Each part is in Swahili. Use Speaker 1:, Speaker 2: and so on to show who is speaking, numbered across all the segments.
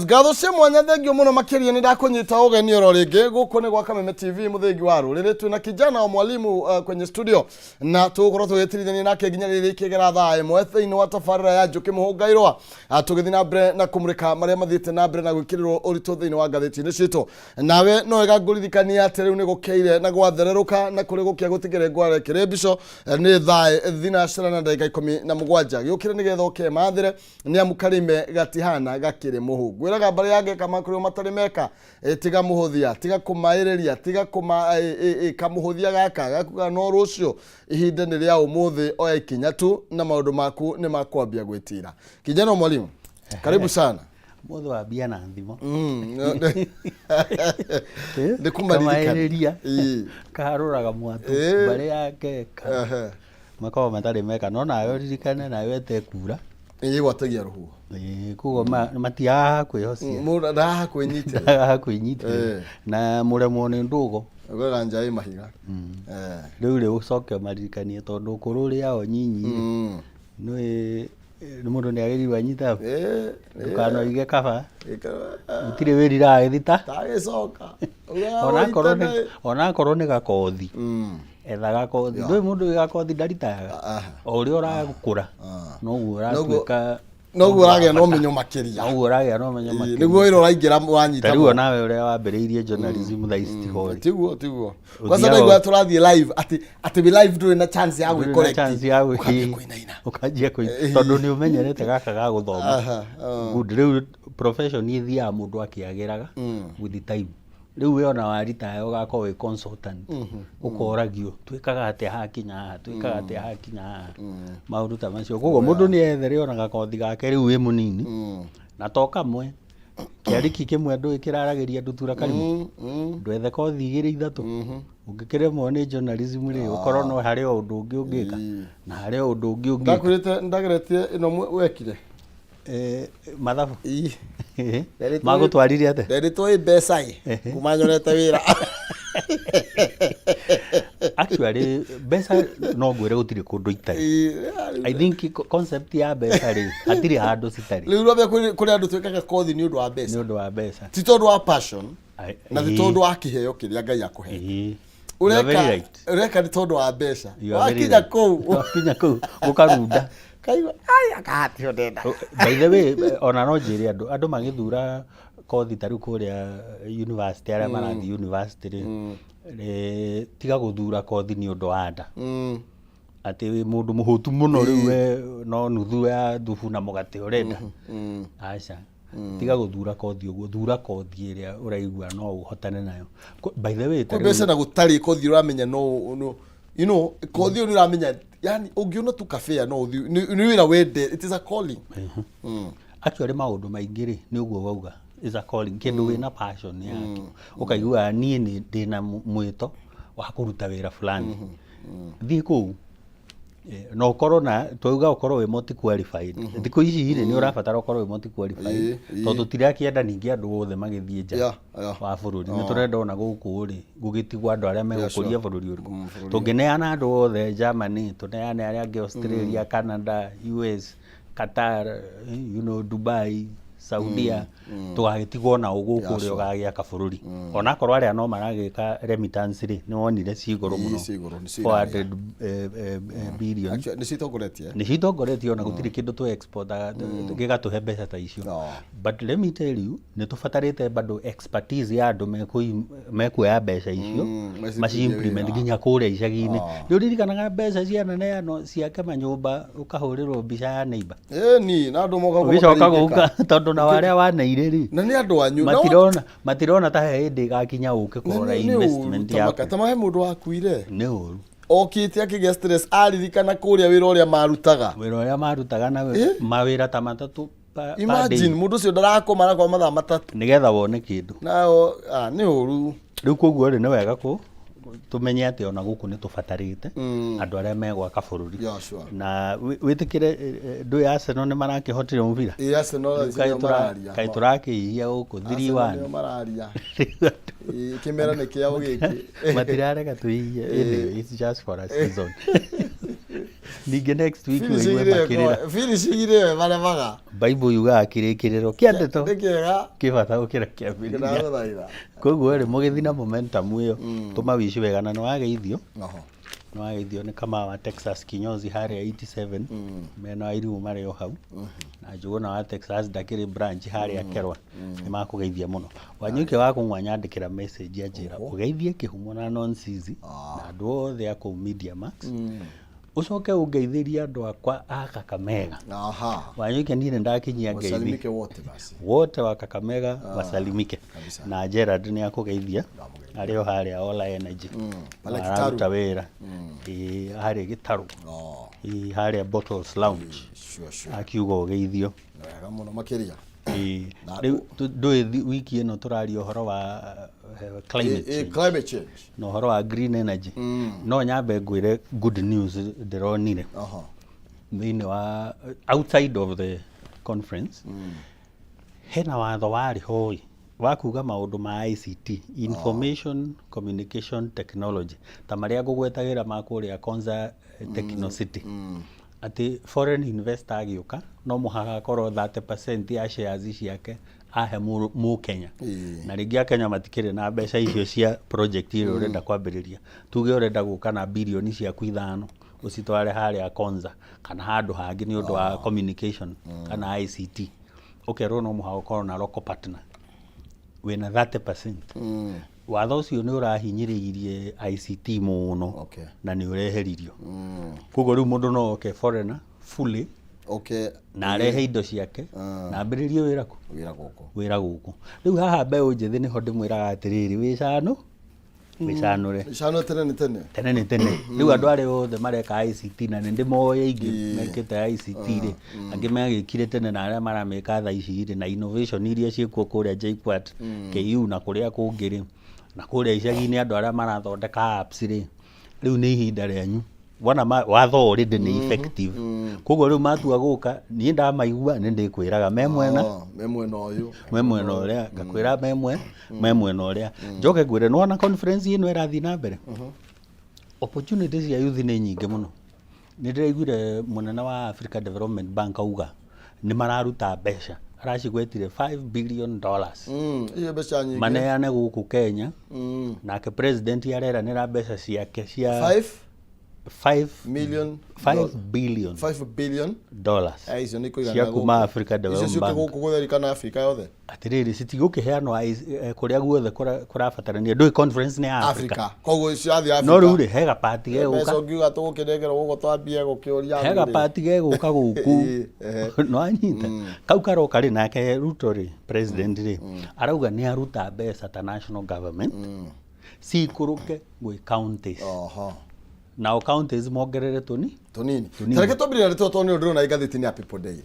Speaker 1: Ngatho cia mwanya thengio muno makiria ni ndakunyita ugeni oro ringi guku ni gwa Kameme TV muthengi wa ruriri twina kijana wa mwalimu kwenye studio na tugukorwo tugitirithania nake nginya riri kigera thaa imwe thiini wa tafarira ya NJUKI MUHUNGA IRUA tugithi na mbere na kumurika maria mathiite na mbere na gwikirirwo uritu thiini wa ngathiti-ini citu nawe no wega ngurithikania ati riu ni gukeire na gwathereruka na kuri gukia gutigere ngware kirimbico ni thaa thinacara na ndagika 17 giukire ni getha uke mathire ni amu Kameme gatihana gakiri muhu gwiraga mbare yake kama kuri matari meka tiga muhuthia tiga kumairiria tiga kamuhuthia gaka gakuga no rucio ihinda ni ria umuthi oya ikinya tu na maundu maku ni makwambia gwitira kijana mwalimu karibu sana
Speaker 2: motho wa bia na thimo
Speaker 1: ndikumaririkania
Speaker 2: karuraga mwatu mbare yake makao matari meka no nayo ririkane nayo etekura
Speaker 1: gwatagia ruhuo
Speaker 2: kugo matiaha kwihocia
Speaker 1: mura ndaha kwinyitira
Speaker 2: na muremo ni ndugo
Speaker 1: gwaga njai mahiga
Speaker 2: riu ucoke maririkanie tondu kururia o nyinyi ni mundu ni agiri wanyita ukano ige kaba utire wirira ithita
Speaker 1: tagicoka
Speaker 2: ona korone gakothi ethaga kothi ndui mundu gakothi ndaritaga o uri uragukura no uratuika
Speaker 1: no uragya no menyo makiria
Speaker 2: no uragya no menyo makiria
Speaker 1: niguo iro raingira wanyita
Speaker 2: tariu nawe uri wambiriirie journalism thaisiti
Speaker 1: tiguo kwa sababu igwa turathie live ati be live nduri na chance ya gwikorect
Speaker 2: ukajia kuina tondu ni umenyerete gaka ga guthoma good riu profession ithia mundu akiagiraga with the time riu we ona warita ugakorwo wi consultant ukoragio twikaga ati hakinya maundu ta macio koguo mundu ni ethere ona gakothi gake riu wi munini na toka mwe kiariki kimwe ndu kiraragiria ndutura karimu ndwethe kothi igiri ithatu ungikiremwo ni journalism ri ukorwo no hari undu ungi ungika na hari undu ungi
Speaker 1: ndageretie ino wekire
Speaker 2: mathabu magutwarire ate
Speaker 1: nderitwo ibesai kumanyorete wira
Speaker 2: actually besa no gwire gutire kundu itari I think concept ya besa ri atiri handu citari
Speaker 1: riu robe kuri andu twikaga kothi ni undu wa besa ti tondu wa passion na ti tondu wa kiheo kiria Ngai akuhe ureka ni tondu wa besa wakinya kuu ukarunda kaiwa aya kahatio ndenda
Speaker 2: by the way ona no njiri andu magithura kothi tariu kuria university aria marathi university ri tiga guthura kothi ni undu wa nda ati mundu muhutu muno riu we no nuthu ya thubu na mugate urenda aca tiga guthura kothi uguo thura kothi iria uraigua no uhotane nayo by the way
Speaker 1: kubesa na gutari kothi uramenya no you know kothi ni uramenya yani ungiona tu cafe no ni wira wende it is a calling
Speaker 2: actually maundu maingiri ni uguo wauga is a calling kindu wina passion yake ukaigua nie ni ndina mwito wa kuruta wira fulani thi ku no corona tuuga ukorwo we multi qualified thiku ici ni urabatara ukorwo we multi qualified tondu tirakienda ningi andu othe magithie nja wa bururi ni turenda ona guku ri gugitigwa andu aria megukuria bururi uriku tungineana andu othe Germany tuneane aria angi Australia Canada US Qatar you know Dubai Saudia tugagitigwo na uguku ri ugagia kabururi ona korwo aria no maragika remittance ri ni wonire cigoro muno 400 billion
Speaker 1: ni
Speaker 2: citongoretie ona gutiri kindu tu export gigatuhe mbeca ta icio but let me tell you ni tubatarite bado expertise ya andu mekuoya mbeca icio maci implement nginya kuria icagi-ini ni uririkanaga mbeca cia neneano ciake manyumba ukahurirwo mbica ya neighbor
Speaker 1: ni na andu moka
Speaker 2: guka tondu na waria waneire ri
Speaker 1: na ni andu anyu
Speaker 2: matirona ta hindi gakinya uke kurora investment ya
Speaker 1: tamahe mundu wakuire
Speaker 2: ni uru
Speaker 1: okite akigia stress aririkana kuria wira uria marutaga
Speaker 2: na mawira ta matatu
Speaker 1: imagine mundu ucio ndarakoma kwa mathaa matatu
Speaker 2: nigetha wone kindu
Speaker 1: nao ni uru
Speaker 2: riu koguo ri ni wega ku tumenye ati ona guku ni tubatarite andu aria megwaka bururi na witikire ndu ya Arsenal ni marakihotire mubira
Speaker 1: Arsenal
Speaker 2: kai turakihia guku 3-1
Speaker 1: mararia kimera ni kiao giki
Speaker 2: matirarega tuiye it's just for a season Ningĩ next week wĩigue makĩrĩra.
Speaker 1: Finish igire maga.
Speaker 2: Bible yugaga kĩrĩkĩrĩro kĩa ndeto
Speaker 1: Ndĩkĩega.
Speaker 2: kĩbata gũkĩra kĩambĩrĩria. Koguo rĩ mũgĩthi na momentum ĩyo tũmawici wega na nĩwageithio. Nĩwageithio nĩ kama wa Texas kinyozi harĩa 87 mena wa IRUA marĩ o hau na Njũgũna wa Texas ndakĩrĩ branch harĩa Kerwa nĩmakũgeithia mũno. Wanyuki wa kũng'wa nyandĩkĩra message anjĩra ũgeithie kĩhumo na non-sizi na andũ othe a kũu Media Max ucoke ungeithĩrie andũ akwa a Kakamega. Wanyuki niĩ ndakinyia ngeithi wasalimike wote wa Kakamega wasalimike na Gerard nĩ akũgeithia arĩ o harĩa Ola Energy araruta wĩra harĩa Gĩtarũ harĩa Bottles Lounge akiuga ũgeithio
Speaker 1: wega mũno makĩria.
Speaker 2: Ndũĩ wiki ĩno tũraria ũhoro wa climate change na ũhoro wa green energy. No nyambe ngwĩre good news ndĩronire thĩinĩ wa outside of the conference. Hena watho warĩ hoi wa kuga maũndũ ma ICT, information communication technology, ta marĩa ngũgwetagĩra ma kũrĩa Konza Techno City. Ati foreign investor agĩũka no mũhaka akorwo 30% ya shares ciake ahe Mũkenya. Na rĩngĩ Akenya matikĩrĩ na mbeca icio cia project ĩrĩa ũrenda kwambĩrĩria. Tuge ũrenda gũka na bilioni ciaku 5 ũcitware harĩa Konza kana handũ hangĩ nĩ ũndũ wa communication kana ICT. Ũkerwo no mũhaka ũkorwo na local partner wĩna 30%. Watho ũcio nĩ ũrahinyĩrĩirie ICT mũno na nĩ ũreheririo. Koguo rĩu mũndũ no oke foreigner fully na arehe indo ciake na ambĩrĩrie wĩra gũkũ. Rĩu haha mbeũ njĩthĩ nĩho ndĩmwĩraga atĩrĩrĩ wĩcanũre tene nĩ tene. Rĩu andũ arĩa othe mareka ICT na nĩ ndĩmoĩ aingĩ mekĩte ICT rĩ angĩ magĩkire tene na arĩa maramĩka thaa ici rĩ na innovation iria ciĩkuo kũrĩa JKUAT KU na kũrĩa kũngĩ rĩ na kũrĩa icagi-inĩ andũ arĩa marathondeka apps rĩ rĩu nĩ ihinda rĩanyu. Wona watho already nĩ effective. Koguo rĩu matua gũka niĩ ndamaigua nĩ ndĩkwĩraga me mwena ũrĩa ngakwĩra me mwena ũrĩa. Njoke ngwĩre nĩwona conference ĩno ĩrathiĩ na mbere. Opportunities cia youth nĩ nyingĩ mũno. Nĩ ndĩraiguire mũnene wa Africa Development Bank auga nĩ mararuta mbeca aracigwetire $5 billion maneane gũkũ Kenya nake president areranĩra mbeca ciake cia 5 billion dollars cia kuma Africa Development Bank. Atĩrĩrĩ citigũkĩheanwo kũrĩa guothe kũrabatarania. Ndũĩ conference nĩ ya Africa. Koguo ciathi Africa. No rĩu rĩ he gapati gegũka. Ũngiuga tũgũkĩnengerwo gũkũ twambie gũkĩũria. He gapati gegũka gũkũ. No anyita. Kau karoka rĩ nake Ruto rĩ president rĩ arauga nĩ aruta mbeca ta national government cikũrũke gwĩ counties. Now counties mongerere tunini. Tareke tobirira ritoto ni ndiro na igathiti ni a People Day.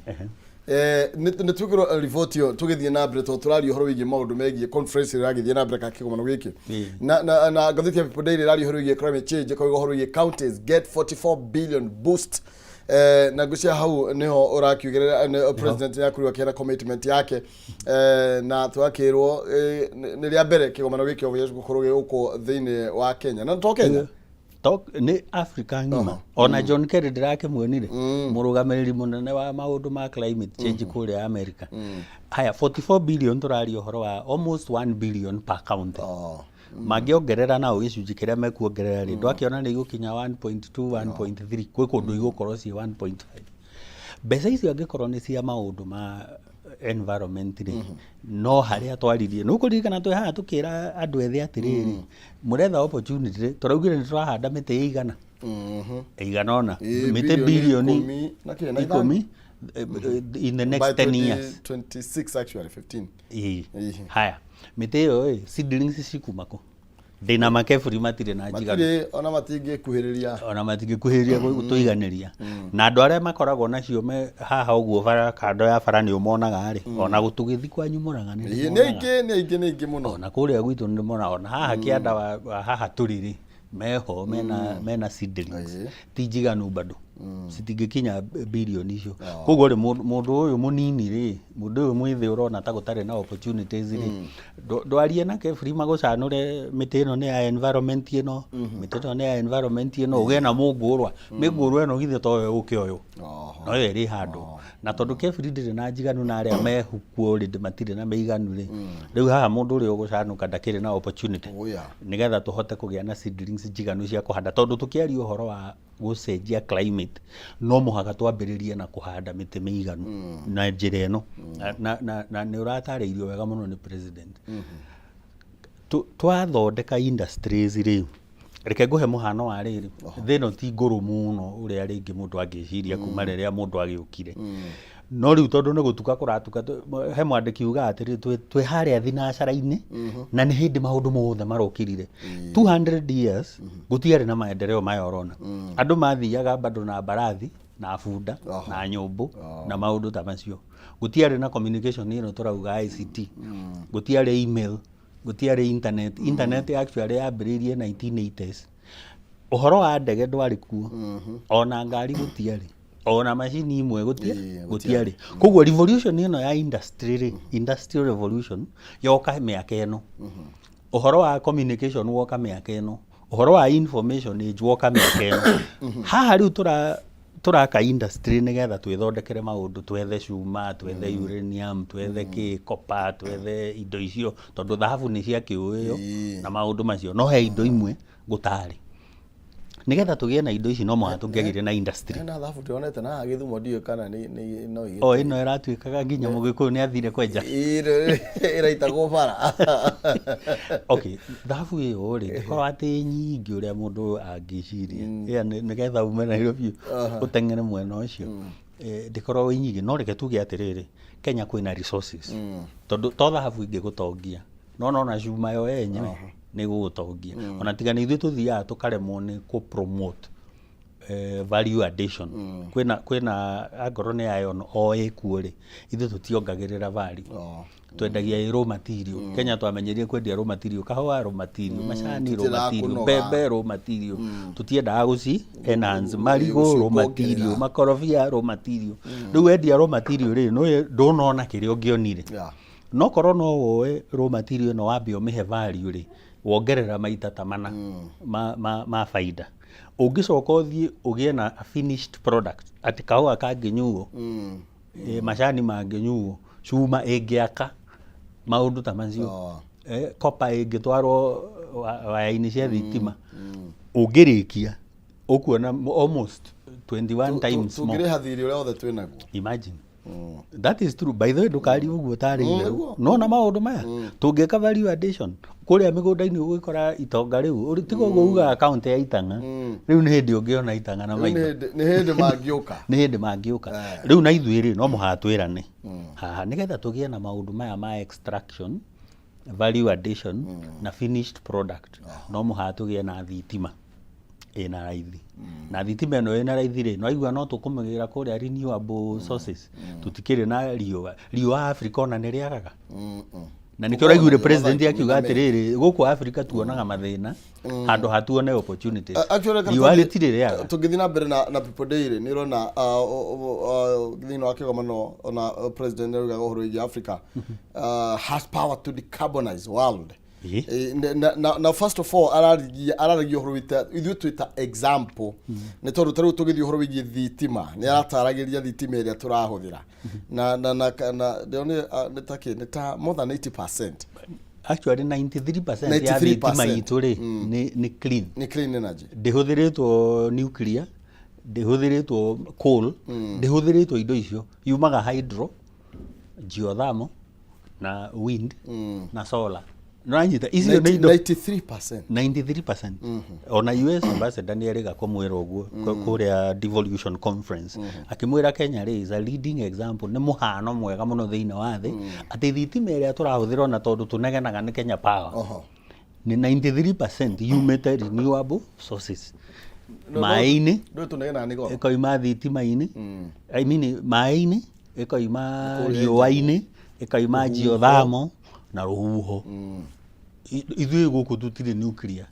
Speaker 2: Nĩ twĩkĩrwo report yo tũgĩthiĩ na mbere tũraria ũhoro wĩgiĩ maũndũ megiĩ conference ĩragĩthiĩ na mbere ka kĩgomano gĩkĩ. Na ngathĩti ya People Day ĩraria ũhoro wĩgiĩ climate change kwa ũhoro wĩgiĩ counties get 44 billion boost. Na ngũcia hau niho ũrakiugerera president yakũrua kĩra commitment yake na twakĩrwo nĩ rĩa mbere kĩgomano gĩkĩ gũkorwo gũkũ thĩinĩ wa Kenya na to Kenya nĩ Africa ng'ima. Ona John Kerry ndĩrakĩmuonire mũrũgamĩrĩri mũnene wa maũndũ ma climate change kũrĩa America. Haya 44 billion tũraria ũhoro wa almost 1 billion per county. Mangĩongerera nao gĩcunjĩ kĩrĩa mekuongerera rĩ ndwakĩona nĩ igũkinya 1.2 1.3 kwĩ kũndũ igũkorwo ci 1.5. Mbeca icio angĩkorwo nĩ cia maũndũ ma environment rĩ no harĩa twaririe nĩ ũkũririkana twĩ haha tũkĩra andũ ethĩ atĩrĩrĩ mũretha opportunity rĩ tũraugire nĩ tũrahanda mĩtĩ ĩigana ona mĩtĩ bilioni 10 in the next 10 years
Speaker 1: 26 actually 15.
Speaker 2: Haya mĩtĩ ĩyo seedlings cikuma kũ ndĩna makeburi matirĩ na njigana
Speaker 1: ona
Speaker 2: matingĩkuhĩrĩria gũtũiganĩria na andũ arĩa makoragwo nacio me haha ũguo bara kando ya bara nĩ ũmonaga rĩ ona gũtũgĩthi kwanyu mũraga
Speaker 1: nĩ aingĩ mũno
Speaker 2: ona kũrĩa gwitũ nĩ mona ona haha kĩanda wa haha tũrĩ rĩ meho mena seedlings ti njiganu bado citingĩkinya bilioni icio. Koguo rĩ mũndũ ũyũ mũnini rĩ, mũndũ ũyũ mwĩthĩ ũrona ta gũtarĩ na opportunities rĩ, ndwarie nake free magũcanũre mĩtĩ ĩno nĩ ya environment ĩno, mĩtĩ ĩno nĩ ya environment ĩno, ũgĩe na mũngũrwa. Mĩngũrwa ĩno githĩ to we ũke ũyũ, no yo ĩrĩ handũ. Na tondũ Kebiri ndĩrĩ na njiganu na arĩa mehukwo rĩ, matirĩ na mĩiganu rĩ, rĩu haha mũndũ ũrĩa ũgũcanũka ndakĩrĩ na opportunity nĩgetha tũhote kũgĩa na seedlings njiganu cia kũhanda, tondũ tũkĩaria ũhoro wa gũcenjia climate no mũhaka twambĩrĩrie na kũhanda mĩtĩ mĩiganu na njĩra ĩno, na nĩ ũratarĩirio wega mũno nĩ president. Twathondeka industries rĩ, reke nguhe mũhano wa rĩrĩ, thĩ ĩno ti ngũrũ mũno ũrĩa rĩngĩ mũndũ angĩciria kuma rĩrĩa mũndũ agĩũkire, no rĩu tondũ nĩ gũtuka kũratuka, he mwandĩki uga atĩrĩ twĩ harĩa thinacara-inĩ na nĩ hĩndĩ maũndũ mothe marokirire. 200 years gũtiarĩ na maendeleo maya ũrona, andũ mathiaga bado na mbarathi na bunda na nyũmbũ na maũndũ ta macio, gũtiarĩ na communication ĩno tũrauga ICT, gũtiarĩ email, gũtiarĩ internet actually yambĩrĩirie 1980s. Ũhoro wa ndege ndwarĩ kuo, ona ngari gũtiarĩ, ona macini imwe gũtiarĩ. Koguo revolution ĩno ya industry, industrial revolution yoka mĩaka ĩno, ũhoro wa communication woka mĩaka ĩno, ũhoro wa information age woka mĩaka ĩno. Haha rĩu tũraka industry nĩgetha twĩthondekere maũndũ, twethe cuma, twethe uranium, twethe copper, twethe indo icio, tondũ thahabu nĩ cia kĩũĩyo na maũndũ macio, no he indo imwe gũtarĩ. Nĩgetha tũgĩe na indo ici no mũhaka tũngĩagĩre na industry.
Speaker 1: Na thahabu tuonete na Gĩthumo ndiyo kana nĩ no ĩgĩ.
Speaker 2: Ĩno ĩratuĩkaga nginya Mũgĩkũyũ nĩ athire kwenja.
Speaker 1: Ĩraitagwo bara.
Speaker 2: Okay, thahabu ĩyo rĩ, ĩkorwo atĩ nyingĩ ũrĩa mũndũ angĩciria. Nĩgetha ume Nairobi ũteng'ere mwena ũcio. Ndĩkorwo nyingĩ, no reke tuge atĩrĩrĩ, Kenya kwĩna resources. Tondũ to thahabu ingĩgũtongia, no na cuma yo yenyewe nĩ gũgũtongia. Ona tiga nĩ ithuĩ tũthiaga tũkaremwo nĩ kũ-promote value addition. Kwĩna angorwo nĩ iron o ĩkuo rĩ, ithuĩ tũtiongagĩrĩra value. Twendagia raw material. Kenya twamenyerie kwendia raw material, kahũa raw material, macani raw material, mbembe raw material. Tũtiendaga gũci enhance, marigũ raw material, makorobia raw material. Rĩu wendia raw material rĩ, ndũnona kĩrĩa ũngĩonire. No korwo no woe raw material ĩno wambie ũmĩhe value rĩ, wongerera maita ta mana ma faida. Ũngĩcoka ũthiĩ ũgĩe na finished product, atĩ kahũa kangĩnyuo, macani mangĩnyuo, cuma ĩngĩaka, maũndũ ta macio, copper ĩngĩtwarwo waya-inĩ cia thitima, ũngĩrĩkia ũkuona almost 21 times more.
Speaker 1: Tũngĩrĩha thirĩ ũrĩa othe twĩnaguo.
Speaker 2: Imagine. That is true. By the way, ndũkari ũguo tarĩire. No na maũndũ maya tũngĩka value addition kũrĩa mĩgũnda-inĩ ũgĩkora itonga rĩu tiga ũguo uga account ya itanga, rĩu nĩ hĩndĩ ũngĩona itanga na maitho,
Speaker 1: nĩ hĩndĩ mangĩũka,
Speaker 2: nĩ hĩndĩ mangĩũka. Rĩu na ithuĩ rĩ no mũhaka twĩrane haha nĩgetha tũgĩe na maũndũ maya ma extraction, value addition na finished product, no mũhaka tũgĩe na thitima ĩna raithi. Na thitima ĩno ĩna raithi rĩ, no aigua no tũkũmĩgĩra kũrĩa renewable sources, tũtikĩrĩ na riũa Africa ona nĩ rĩagaga. Na nĩkĩo ũraiguire president akiuga atĩrĩrĩ, gũkũ Africa tuonaga mathĩna handũ hatuone opportunities. Riũa rĩtirĩ rĩaga.
Speaker 1: Tũngĩthiĩ na mbere na People Day rĩ, nĩ ũrona thĩinĩ wa kĩgomano ona president augaga ũhoro wĩgiĩ Africa has power to decarbonize world. Now first of all araragia ũhoro wĩta ithuĩ twĩta example nĩ tondũ tarĩu tũgĩthiĩ ũhoro wĩgiĩ thitima nĩ arataragĩria thitima ĩrĩa tũrahũthĩra na nĩ ta more than 80%.
Speaker 2: Actually 93% ya thitima itũ rĩ nĩ clean
Speaker 1: energy.
Speaker 2: Ndĩhũthĩrĩtwo nuclear, ndĩhũthĩrĩtwo coal, ndĩhũthĩrĩtwo indo icio, yumaga hydro, geothermal na wind na solar. Nanyita icio nĩ indo 93%. Ona US ambassador nĩ erĩga kũmwĩra ũguo kũrĩa devolution conference, akĩmwĩra Kenya rĩ is a leading example, nĩ mũhano mwega mũno thĩinĩ wa thĩ atĩ thitima ĩrĩa tũrahũthĩra ona tondũ tũnegenaga nĩ Kenya Power nĩ 93% yumĩte renewable sources. Maĩ-inĩ ĩkoima thitima-inĩ, I mean maĩ-inĩ ĩkoima riũa-inĩ, ĩkoima geothermal na rũhuho. Ithuĩ gũkũ tũtirĩ nuclear.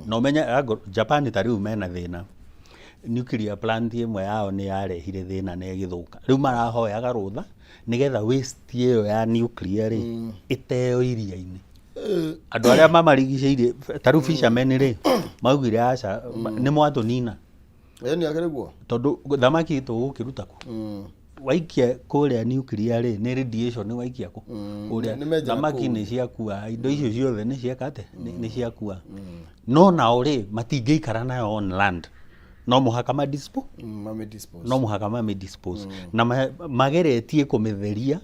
Speaker 2: Na ũmenya Japan ta rĩu mena thĩna. nuclear plant imwe yao nĩ yarehire thĩna na ĩgĩthũka. Rĩu marahoyaga rũtha nĩgetha waste ĩyo ya nuclear rĩ ĩteo iria-inĩ. Andũ arĩa mamarigicĩirie ta rĩu fishermen rĩ maugire aca nĩ mwatũnina.
Speaker 1: Nĩ agĩrĩguo.
Speaker 2: Tondũ thamaki tũgũkĩruta kũ? Waikia kũrĩa nuclear rĩ nĩ radiation waikia kũ? Kũrĩa thamaki nĩ ciakua, indo icio ciothe nĩ ciakate, nĩ ciakua. No nao rĩ matingĩikara nayo on land. No mũhaka madispose. No mũhaka madispose. Na mageretie kũmĩtheria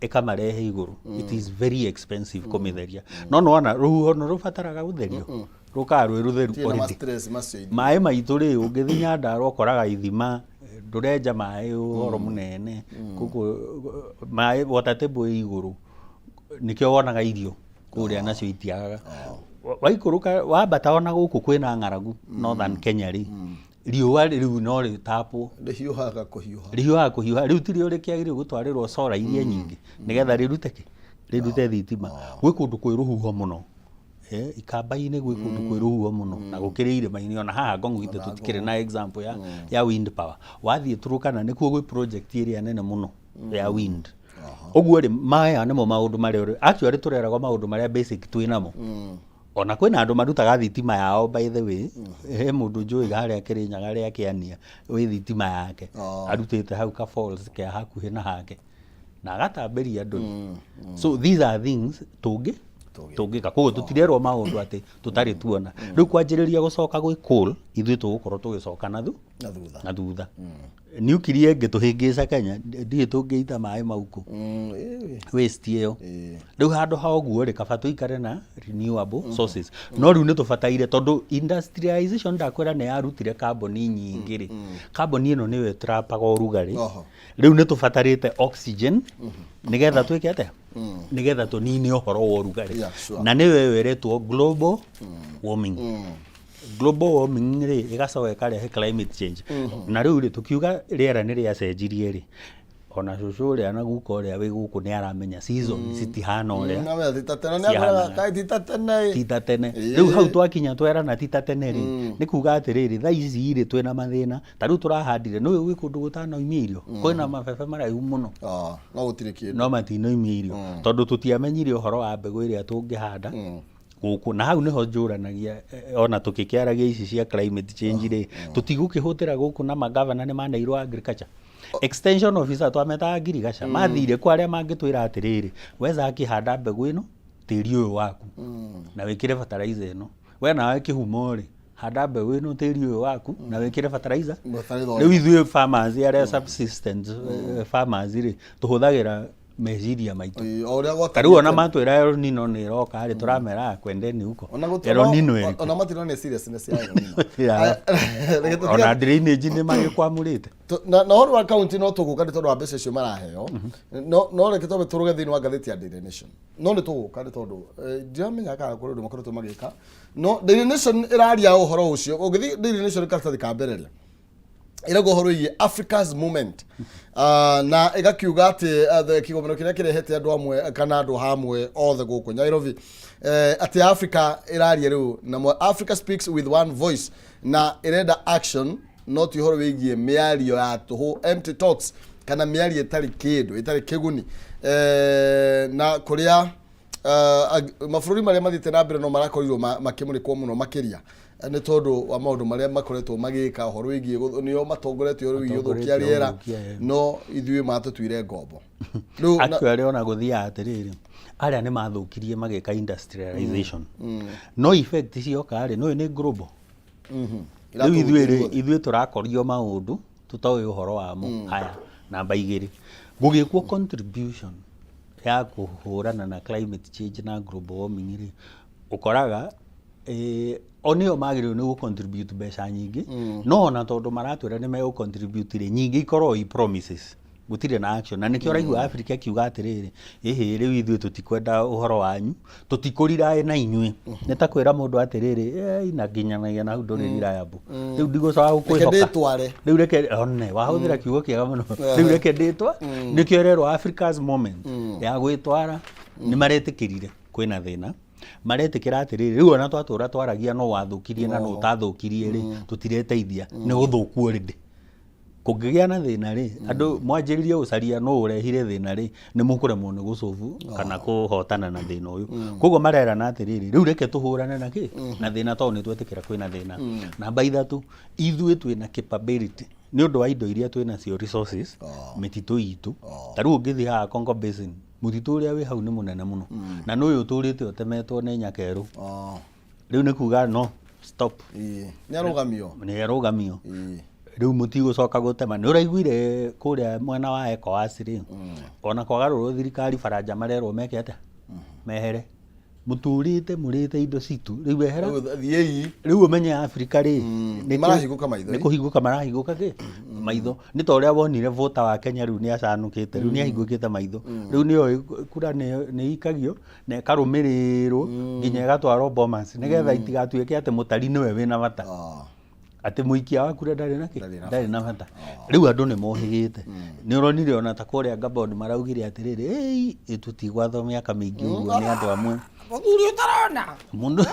Speaker 2: ĩkamarehe igũrũ. It is very expensive kũmĩtheria. No nona rũhuho nĩ rũbataraga gũtherio. Rũkaa rwĩ rũtheru already. Maĩ maitũ rĩ ũngĩthiĩ Nyandarua ũkoraga ithima ndũrenja maĩ ũhoro mũnene. Koguo maĩ water table ĩ igũrũ. Nĩkĩo wonaga irio kũrĩa nacio itiagaga. Waikũrũka wambata ona gũkũ kwĩna ng'aragu Northern Kenya rĩ. Riũa rĩu no rĩtapwo. Rĩhiũhaga kũhiũha. Rĩu ti rĩo rĩkĩagĩrĩirwo gũtwarĩrwo solar iria nyingĩ nĩgetha rĩrute kĩ? Rĩrute thitima. Gwĩ kũndũ kwĩ rũhuho mũno. Ikamba-inĩ gwĩ kũndũ kwĩ rũhuho mũno na gũkĩrĩ irĩma-inĩ ona haha Ngong itũ tũtikĩrĩ na example ya wind power. Wathiĩ Turkana nĩkuo gwĩ project ĩrĩa nene mũno ya wind. Ũguo rĩ maya nĩmo maũndũ marĩa actually tũreragwo maũndũ marĩa basic twĩnamo. Ona kwĩna andũ marutaga thitima yao by the way. He mũndũ njũĩ harĩa Kĩrĩnyaga rĩa Kĩania wĩ thitima yake. Arutĩte hau ka falls ke hakuhĩ na hake. Na agatambĩria andũ. So these are things tũngĩka. Koguo tũtirerwo maũndũ atĩ tũtarĩ tuona. Rĩu kwanjĩrĩria gũcoka gwĩ coal ithuĩ tũgũkorwo tũgĩcoka na thutha. Nuclear ĩngĩtũhĩngĩca Kenya ndiĩ tũngĩita maĩ mau kũ? Waste ĩyo. Rĩu handũ ha ũguo rĩ kaba tũikare na renewable sources. No rĩu nĩ tũbataire tondũ industrialization ndakwĩra nĩ yarutire kamboni nyingĩ rĩ. Kamboni ĩno nĩyo ĩtrapaga ũrugarĩ. Rĩu nĩ tũbatarĩte oxygen nĩgetha twĩke atĩa? Nĩgetha tũnine ũhoro wa ũrugarĩ. Na nĩyo ĩretwo global warming. Global warming rĩ ĩgacoka ĩkarehe climate change. Na rĩu rĩ tukiuga rĩera nĩ rĩacenjirie rĩ ona cũcũ ũrĩa na guka ũrĩa wĩ gũkũ nĩ aramenya season citihana ũrĩa. Tita tene. Rĩu hau twakinya twerana tita tene rĩ nĩ kuga atĩrĩrĩ thaa ici rĩ twĩna mathĩna. Ta rĩu tũrahandire no gwĩ kũndũ gũtanoimia irio. Kwĩna mabebe maraihu mũno.
Speaker 1: No gũtirĩ kĩndũ.
Speaker 2: No matinoimia irio. Tondũ tũtiamenyire ũhoro wa mbegũ ĩrĩa tũngĩhanda. Gũkũ na hau nĩho njũranagia ona tũkĩkĩaragia ici cia climate change rĩ tũtigũkĩhũthĩra gũkũ na magavana nĩ maneirwo agriculture. Extension officer twametaga ngirigaca mathire kwa arĩa mangĩtwĩra atĩrĩrĩ weza akĩhanda mbegũ ĩno tĩri ũyũ waku na wĩkĩre fertilizer ĩno. We nawe kĩhumo rĩ handa mbegũ ĩno tĩri ũyũ waku na wĩkĩre fertilizer. Rĩu ithuĩ farmers arĩa subsistence farmers rĩ tũhũthagĩra meciria maitũ. Rĩu ona matwĩra El Nino nĩ ĩroka rĩ tũramera kwendeni huko. El Nino ĩrĩ. Ona matirona seriousness ya El Nino. Ona drainage nĩ magĩkwamũrĩte.
Speaker 1: Na ũhoro wa county no tũgũka nĩ tondũ wa mbeca icio maraheo. No reke tũbe tũrũge thĩinĩ wa ngathĩti ya Daily Nation. No nĩ tũgũka nĩ tondũ ndiramenya kana kũrĩ ũndũ makoretwo magĩka. No Daily Nation ĩraria ũhoro ũcio. Ũngĩthiĩ Daily Nation karatathi ka mbere rĩ ĩrauga ũhoro wĩgiĩ Africa's movement. Na ĩgakiuga atĩ kĩgomano kĩrĩa kĩrehete andũ amwe kana andũ hamwe othe gũkũ Nairobi atĩ Africa ĩraria rĩu na Africa speaks with one voice na ĩrenda action no ti ũhoro wĩgiĩ mĩario ya tũhũ empty talks kana mĩario ĩtarĩ kĩndũ ĩtarĩ kĩguni. Na kũrĩa mabũrũri marĩa mathiĩte na mbere no marakorirwo makĩmũrĩkwo mũno makĩria nĩ tondũ wa maũndũ marĩa makoretwo magĩka ũhoro wĩgiĩ nĩo matongoretio ũhoro wĩgiĩ ũthũkia rĩera no ithuĩ matũtuire ngombo.
Speaker 2: Actually ona gũthiaga atĩrĩrĩ arĩa nĩ mathũkirie magĩka industrialization no effect cioka rĩ no nĩ global. Rĩu ithuĩ tũrakorio maũndũ tũtoĩ ũhoro wamo. Haya namba 2 gũgĩkwo contribution ya kũhũrana na climate change na global warming rĩ ũkoraga onio magĩrĩirwo nĩ gũ-contribute mbeca nyingĩ no ona tondũ maratwĩra nĩ megũ-contribute rĩ nyingĩ ikorwo i promises gũtirĩ na action. Na nĩkĩo raigua Africa kiuga atĩrĩrĩ rĩu ithuĩ tũtikwenda ũhoro wanyu tũtikũriraĩ na inyuĩ. Nĩ ta kwĩra mũndũ atĩrĩrĩ ina nginyanagia na hau ndũrĩ reliable. Rĩu ndigũcoka gũkwĩhoka. Rĩu reke one wahũthĩra kiugo kĩega mũno. Rĩu reke ndĩtwa nĩkĩo rerwo Africa's moment ya gwĩtwara nĩ maretĩkĩrire kwĩna thĩna maretikira atiriri riu ona twatura twaragia no wathukirie na no tathukirie ri tutireteithia ni guthuku already kungigia na thina ri andu mwanjiririe ucaria no urehire thina ri ni mukuremwo ni gucovu kana kuhotana na thina uyu koguo marera na atiriri riu reke tuhurane na ki na thina to ni twetikira kwina thina namba ithatu ithuĩ twina capability ni undu wa indo iria twina cio resources mititu itu taru ungithi ha Congo Basin mutitu uria wi hau ni munene muno na no uyu turite utemetwo ni nyakeru riu ni kuga no stop
Speaker 1: ni arugamio
Speaker 2: riu mutigocoka gutema ni uraiguire kuria mwena wa ECOWAS ri ona kwagaruru thirikari Faranja marerwo meke atia mehere muturite murite indo citu riu ehera riu umenye Africa ri
Speaker 1: ni marahiguka maitho
Speaker 2: ni kuhiguka marahiguka ki maitho ni ta uria wonire vota wa Kenya riu ni acanukite riu ni ahigukite maitho riu ni kura ni ikagio na ikarumirirwo nginya igatwarwo Bomas nigetha itigatuike ati mutari niwe wina bata ati muikia wa kura ndari na bata riu andu ni mohigite ni uronire ona ta kuria Gabon maraugire atiriri tutigwatho miaka mingi uguo ni andu amwe
Speaker 1: muthuri utarona
Speaker 2: mundu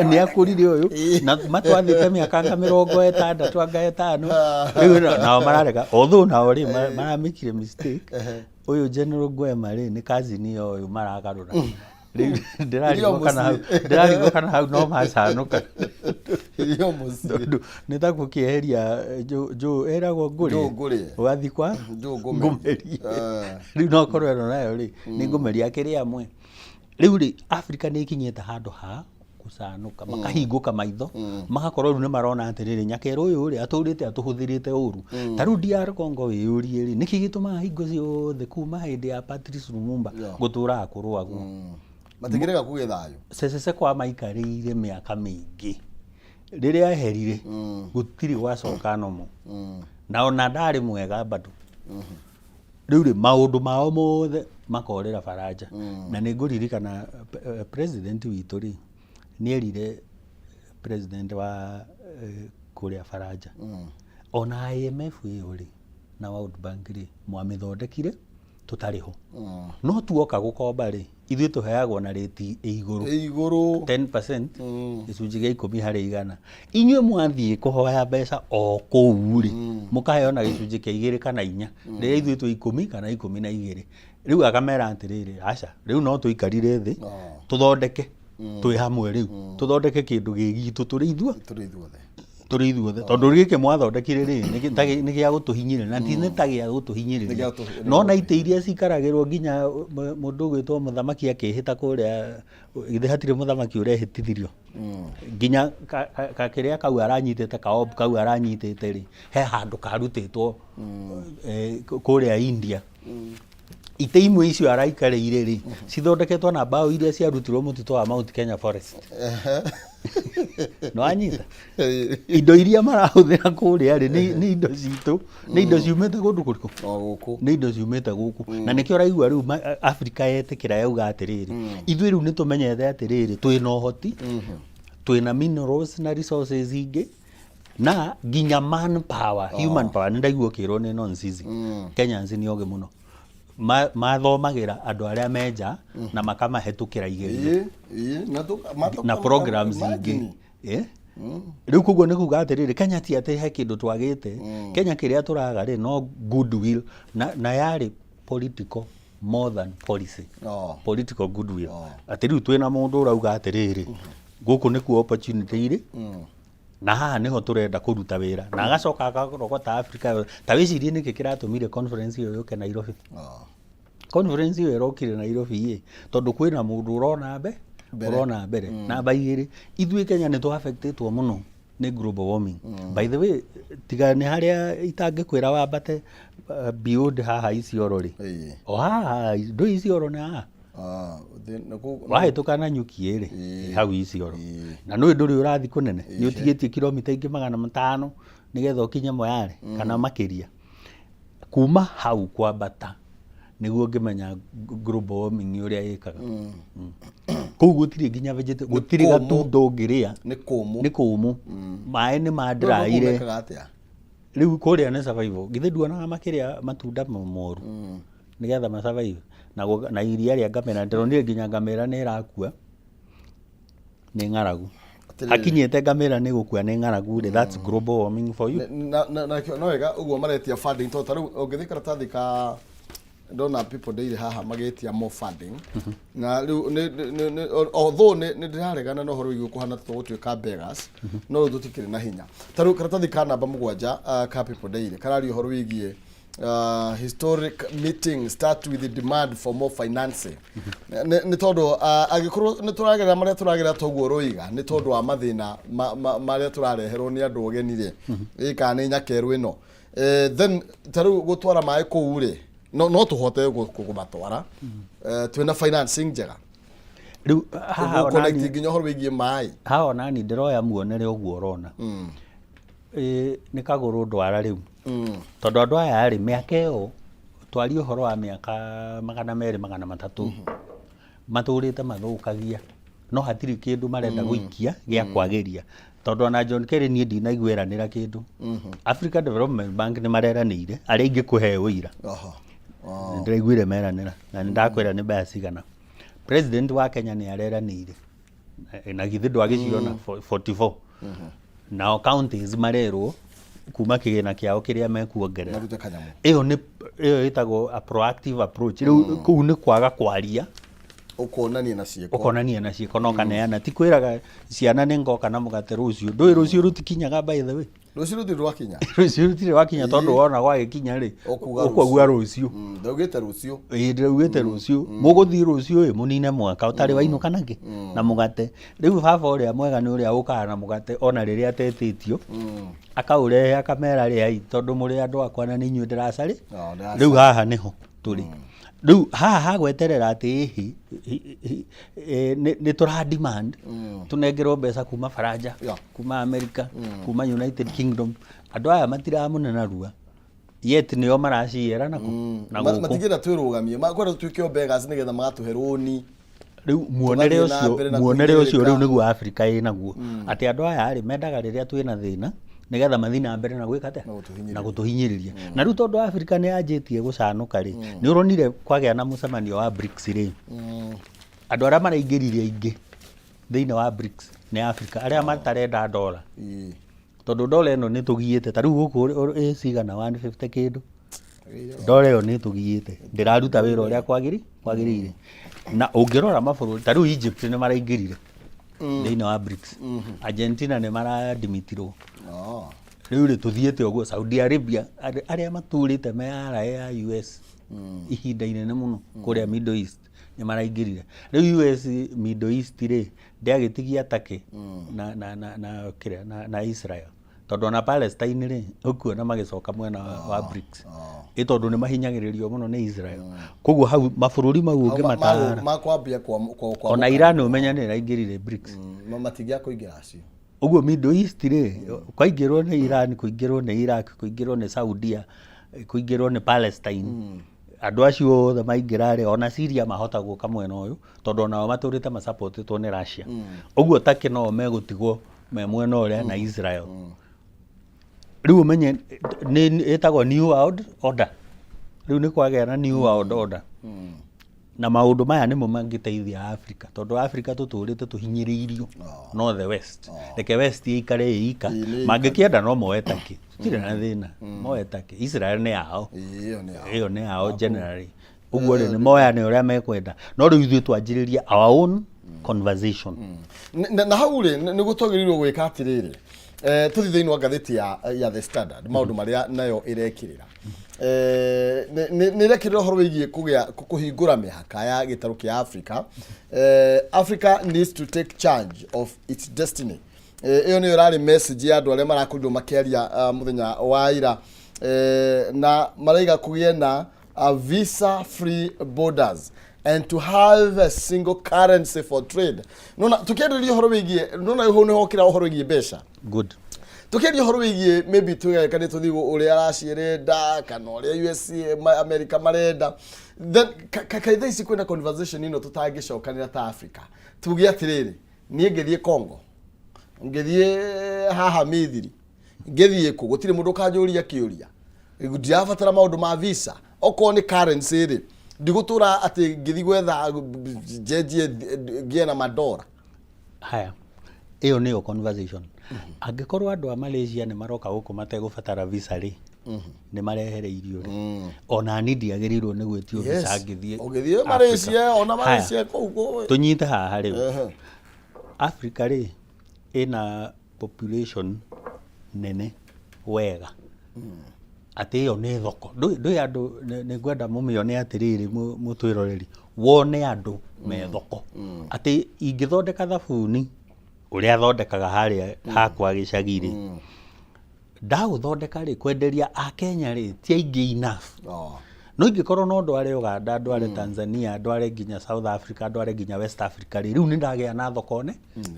Speaker 2: ni akurire uyu na matwathite miaka 60 anga 5 riu nao mararega othu nao ri maramikire mistake uyu General Gwema ri ni cousin uyu maragarura ndirarigwo kana hau no macanuka nitakukieheria eragwo nguri wathikwa ngumeri riu no korwo eno nayo ri ni ngumeri akiri amwe riu ri Africa ni ikinyete handu ha kucanuka makahinguka maitho magakorwo riu ni marona atiriri nyakeru uyu ri aturite atuhuthirite uru taru DR Congo wiyurie ri niki gituma hingo ciothe kuma hindi ya Patrice Lumumba gutura akurwagu
Speaker 1: matigirega kuge thayo
Speaker 2: cecece kwa maikarire miaka mingi riria eherire gutiri gwacoka nomo na ona ndari mwega bado riu ri maundu mao mothe makorera Faranja na ninguririkana president witu ri nierire president wa kuria Faranja ona IMF ri na World Bank ri mwamithondekire tutariho no tuoka gukomba ri ithuĩ tuheagwo na rate iguru 10% gicunji gia 10 harĩ 100 inyuĩ mwathiĩ kuhoya mbeca o kũu ri mukaheo na gicunji kia 2 kana 4 rĩrĩa ithuĩ twĩ 10 kana 12 riu akamera atiriri aca riu no tuikarire thi tuthondeke twi hamwe riu tuthondeke kindu gigitũ tũrĩ ithuothe tondu giki mwathondekire ri ni gia gutuhinyire na ti ta gia gutuhinyire no na ite iria cikaragirwo nginya mundu gwitwo muthamaki akihita kuria ithe hatire muthamaki urehitithirio nginya kakiria kau aranyitete kaob kau aranyitete ri he handu karutitwo kuria India ite imwe icio araikarĩire ri cithondeketwo na mbao iria ciarutirwo mutito wa Mount Kenya Forest no anyita indo iria marahuthira kuria ri ni indo citu ni indo ciumete gundu kuriku guku ni indo ciumete guku na nikio raigua riu Africa yetikira yauga atiriri ithuĩ riu nitumenyete atiriri twina uhoti twina minerals na resources ingi na nginya manpower human power ndaigua kirwo ni nonsense Kenyans ni oge muno mathomagira andu aria menja na makamahetukira igerio na programs ingi riu kuguo ni kuga atiriri Kenya ti ati he kindu twagite Kenya kiria turaga ri no goodwill na yari political more than policy political goodwill atiriu twina mundu urauga atiriri guku ni ku opportunity iri na haha niho turenda kuruta wira na agacoka akarogota Africa ta wicirie niki kiratumire conference iyo yuke Nairobi conference iyo irokire Nairobi tondu kwina mundu urona mbere na baigiri ithuĩ Kenya ni tu affectedwo muno ni global warming by the way tiga ni haria itangikwira wambate beyond haha icioro ri o haha ndo icioro na haha wahĩtũka na NJUKI ri hau icioro na nĩ ndũrĩ ũrathi kũnene nĩ ũtigĩtie kilomita ingĩ 500 nigetha ũkinye Moyale kana makĩria kuma hau kwambata nĩguo ngĩmenya global warming ũrĩa ĩkaga kũu gũtirĩ nginya gũtirĩ gatunda ũngĩrĩa nĩ kũmũ maĩ nĩ mandraire rĩu kũrĩa nĩ survival githĩ nduonaga makĩrĩa matunda moru nigetha ma survive na iria rĩa ngamĩra ndĩronire nginya ngamĩra nĩ ĩrakua nĩ ng'aragu. Akinyĩte ngamĩra nĩ gũkua nĩ ng'aragu rĩ, that's global warming for you.
Speaker 1: No wega ũguo maretia funding to tarĩu ũngĩthii karatathi ka ndona people daily haha magetia more funding na rĩu although nĩ ndĩraregana no horo wĩgiĩ kũhana tũgũtuĩka beggars no tũtikĩrĩ na hinya tarĩu karatathi ka namba 7 ka people daily karario horo wĩgiĩ historic meeting start with the demand for more financing nĩ tondũ agĩkorwo nĩ tũragerera marĩa tũragerera toguo roiga nĩ tondũ wa mathĩna marĩa tũrareherwo nĩ andũ ogeni rĩ ĩka nĩ nyakerũ ĩno then tarĩu gũtwara maĩ kũu rĩ no tũhote gũmatwara twĩna financing njega
Speaker 2: rĩu haha
Speaker 1: connect nginya horo wĩgiĩ maĩ
Speaker 2: haha onani ndĩroya muonere ũguo ũrona nĩ kagũrũ ndwara rĩu tondũ andũ aya rĩ mĩaka ĩyo twari ũhoro wa mĩaka 200 300 matũrĩte mathũkagia no hatirĩ kĩndũ marenda gũikia gĩa kwagĩria tondũ na John Kerry niĩ ndinaiguĩranĩra kĩndũ Africa Development Bank nĩ mareranĩire arĩa ingĩ kũheo ũira ndĩraiguire meranĩra na nĩndakwĩra nĩ mbea cigana president wa Kenya nĩ areranĩire na githĩ ndwagĩciona 44 nao counties marerwo kuma kĩgĩna kĩao kĩrĩa mekuongerera ĩyo ĩtagwo a proactive approach rĩu kũu nĩ kwaga kwaria ũkonania na ciĩko no kaneana ti kwĩraga ciana nĩ ngoka na mũgate rũciũ ndũĩ rũciũ rũtikinyaga by the way
Speaker 1: rũciũ rũtirĩ rwakinya
Speaker 2: tondũ wona gwagĩkinya rĩ ũkũgua rũciũ ndaugĩte rũciũ mũgũthiĩ rũciũ mũnine mwaka ũtarĩ wainũka nangĩ na mũgate rĩu baba ũrĩa mwega nĩ ũrĩa ũkaga na mũgate ona rĩrĩa atetĩtio akaũrehe akamera rĩ tondũ mũrĩ andũ akwa na nĩ inyuĩ ndĩracarĩ rĩu haha nĩho tũrĩ rĩu haha hagweterera atĩ nĩ tũra demand tũnengerwo mbeca kuma Faranja kuma America kuma United Kingdom andũ aya matiramũnena rua yet nĩo maraciera na gũkũ
Speaker 1: matigĩra twĩrũgamie makwenda tuĩke beggars nĩgetha magatũhe rũni
Speaker 2: rĩu muonere ũcio rĩu nĩguo Africa ĩnaguo atĩ andũ aya rĩ mendaga rĩrĩa twĩna thĩna nĩgetha mathi na mbere na gwĩka na gũtũhinyĩrĩria na rĩu tondũ Africa nĩ yanjĩtie gũcanũka rĩ nĩ ũronire kwagĩa na mũcemanio wa BRICS rĩ andũ arĩa maraingĩrire aingĩ thĩinĩ wa BRICS nĩ Africa arĩa matarenda dola tondũ dola ĩno nĩ tũgiĩte ta rĩu gũkũ cigana 150 kĩndũ dola ĩyo nĩ tũgiĩte ndĩraruta wĩra ũrĩa kwagĩrĩire na ũngĩrora mabũrũri ta rĩu Egypt nĩ maraingĩrire thĩinĩ wa BRICS Argentina nĩ maradimitirwo rĩu rĩ tũthiĩte ũguo Saudi Arabia arĩa matũrĩte meyara ya US ihinda inene mũno kũrĩa Middle East nĩ maraingĩrire rĩu US Middle East rĩ ndĩagĩtigia Turkey na Israel tondũ na Palestine rĩ ũkuona magĩcoka mwena wa BRICS tondũ nĩ mahinyagĩrĩrio mũno nĩ Israel koguo hau mabũrũri mau ũngĩ matara
Speaker 1: makwambia
Speaker 2: ona Iran ũmenya nĩ ĩraingĩrire BRICS
Speaker 1: matigĩa kũingĩra acio
Speaker 2: ũguo Middle East rĩ kwaingĩrwo nĩ Iran kũingĩrwo nĩ Iraq kũingĩrwo nĩ Saudia kũingĩrwo nĩ Palestine andũ acio othe maingĩra rĩ ona Syria mahota gũka mwena ũyũ tondũ nao matũrĩte masupportĩtwo nĩ Russia ũguo Turkey no megũtigwo me mwena ũrĩa na Israel rĩu ũmenye nĩ ĩtagwo New World Order rĩu nĩ kwagĩa na New World Order na maũndũ maya nĩmo mangĩteithia Africa tondũ Africa tũtũrĩte tũhinyĩrĩirio no the West reke West ĩikare ĩika mangĩkĩenda no moe Turkey tũtirĩ na thĩna moe Turkey Israel nĩ yao ĩyo nĩ yao generally ũguo rĩ nĩ moya nĩ ũrĩa mekwenda no rĩu ithuĩ twanjĩrĩria our own conversation
Speaker 1: na hau rĩ nĩ gũtwagĩrĩirwo gwĩka atĩrĩrĩ tũthi thĩinĩ wa ngathĩti ya The Standard maũndũ marĩa nayo ĩrekĩrĩra nĩ ĩrekĩrĩra ũhoro wĩgiĩ kũhingũra mĩhaka ya gĩtarũ kĩa Africa Africa needs to take charge of its destiny ĩyo nĩyo ĩrarĩ message ya andũ arĩa marakorirwo makĩaria mũthenya wa ira na maraiga kũgĩe na visa free borders and to have a single currency for trade nona tukienderia ũhoro wĩgiĩ nona ho nĩ hokĩra ũhoro wĩgiĩ mbeca
Speaker 2: good
Speaker 1: tukienderia ũhoro wĩgiĩ maybe tugekane tuthi ũrĩa aracirenda kana ũrĩa USA America marenda then kaitha ici kwĩna conversation ino tutangĩcokanĩra ta Africa tuge atĩrĩrĩ niĩ ngĩthiĩ Congo ngĩthiĩ haha Misiri ngĩthiĩ kũ gũtirĩ mũndũ kanjũria kĩũria ndirabatara maũndũ ma visa okorwo nĩ currency rĩ ndigũtũra atĩ ngĩthi gwetha njenjie ngie na madora
Speaker 2: haya iyo niyo conversation angikorwo andu a Malaysia ni maroka guku mategũbatara visa ri ni marehereirio ri ona ni ndiagĩrĩirwo nĩ gwĩtio visa
Speaker 1: ngĩthiĩ Malaysia ona Malaysia kũu
Speaker 2: tunyite haha ri Africa ri ina population nene wega ati iyo ni thoko ndui andu ni ngwenda mumione atiriri mutwiroreri wone andu me thoko ati ingithondeka thabuni uria thondekaga haria hakwa gicagiri ndaguthondeka ri kwenderia a Kenya ri ti aingi enough no ingikorwo no ndware Uganda ndware Tanzania ndware nginya South Africa ndware nginya West Africa ri riu ni ndagia na thoko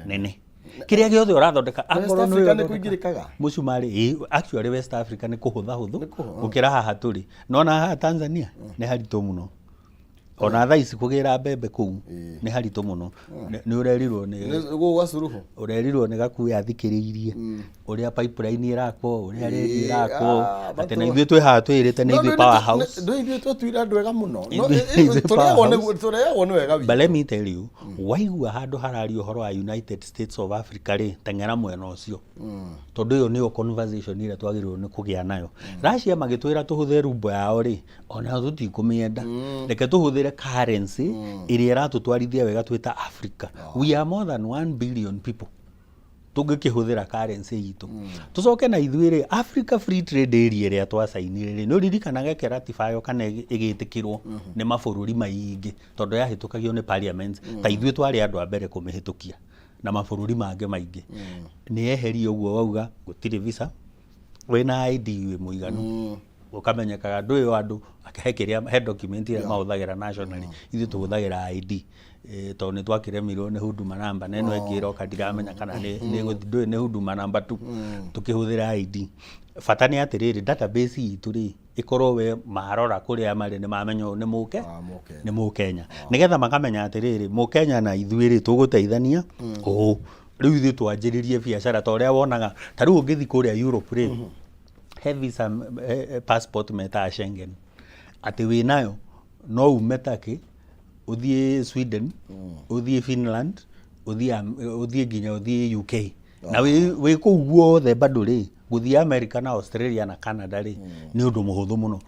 Speaker 2: nene kiria giothe urathondeka
Speaker 1: angorwo ni Africa ni kuingirikaga
Speaker 2: mucumari actually West Africa ni kuhutha huthu ukira haha turi nona haha Tanzania ni harito muno ona thaa ici kugira mbembe kuu ni harito muno ni urerirwo ni
Speaker 1: gugacuruhu
Speaker 2: urerirwo ni gakuya thikiriirie uria pipeline irakwo uria reri irakwo ati na ithuĩ twĩ haha twĩrĩte nĩ ithuĩ power house
Speaker 1: no ithuĩ twatuire andũ ega mũno tũrĩagwo nĩ wega
Speaker 2: but let me tell you waigua handũ harario ũhoro wa United States of Africa rĩ teng'era mwena ũcio tondũ ĩyo nĩyo conversation ĩrĩa twagĩrĩirwo nĩ kũgĩa nayo Russia magĩtwĩra tũhũthĩre rumbo yao rĩ ona tũtikũmĩenda reke tũhũthĩre currency ĩrĩa ĩratũtwarithia wega twĩta Africa we are more than 1 billion people tungĩkĩhũthĩra currency itũ tucoke na ithuĩ rĩ Africa Free Trade Area ĩrĩa twacainire rĩ no ririkanaga ĩkĩratifyo kana ĩgĩtĩkĩrwo nĩ mabũrũri maingĩ tondũ yahĩtũkagio nĩ parliament ta ithuĩ twarĩ andũ a mbere kũmĩhĩtũkia na mabũrũri mangĩ maingĩ nĩ yeherio ũguo wauga gũtirĩ visa wĩna ID wĩ mũiganu ukamenyekaga ndũ ũyũ andũ akĩhe he document ĩrĩa mahũthagĩra nationally ithuĩ tũhũthagĩra ID to nĩ twakiremirwo nĩ huduma number na ĩno ĩngĩ ĩroka ndiramenya kana nĩ nĩ huduma number tu tukĩhũthĩra ID bata nĩ atĩrĩrĩ database itũ rĩ ikorwo we marora kũrĩa marĩ nĩ mamenywo nĩ Mũkenya nĩgetha makamenya atĩrĩrĩ Mũkenya na ithuĩ rĩ tũgũteithania rĩu ithuĩ twanjĩrĩrie biacara ta ũrĩa wonaga ta rĩu ũngĩthiĩ kũrĩa Europe rĩ he visa passport meta Schengen ati wĩnayo no ume Turkey uthie Sweden uthie Finland uthie nginya uthie UK na we kũu guothe bado rĩ guthie America na Australia na Canada rĩ nĩ ũndũ mũhũthũ mũno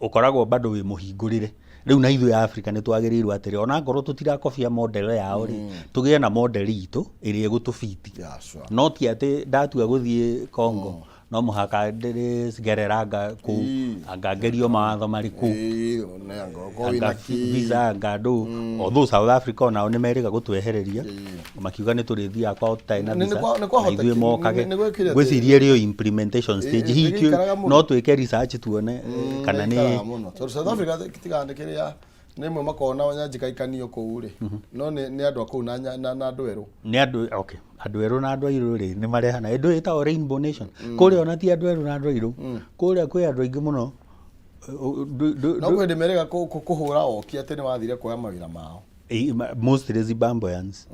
Speaker 2: ukoragwo bado wĩ mũhingũrĩre rĩu na ithuĩ Africa nĩ twagĩrĩirwo atĩrĩ ona ngorwo tũtirakobia model yao rĩ tũgĩe na model itũ ĩrĩa ĩgũtũfiti no ti atĩ ndatua gũthie Congo no muhaka gereranga ku angagerio mawatho mariku visa ngadu although South Africa nao nĩ merĩga gũtwehereria makiuga nĩ tũrĩthia kwao tũtarĩ na visa ithuĩ mokage gwĩciria rĩo implementation stage hiki no twĩke research tuone kana nĩ
Speaker 1: South Africa tiganĩkĩrĩa nemwe makona wanyanjikaikanio kũu rĩ no nĩ andũ akũu na andũ erũ
Speaker 2: nĩ andũ okay andũ erũ na andũ airũ rĩ nĩ marehana andũ ĩtagwo Rainbow Nation kũrĩa ona ti andũ erũ na andũ airũ kũrĩa kwĩ andũ aingĩ mũno
Speaker 1: no kwende merega kũhũra oki atĩ nĩ wathire kuoya mawĩra mao
Speaker 2: mostly Zimbabweans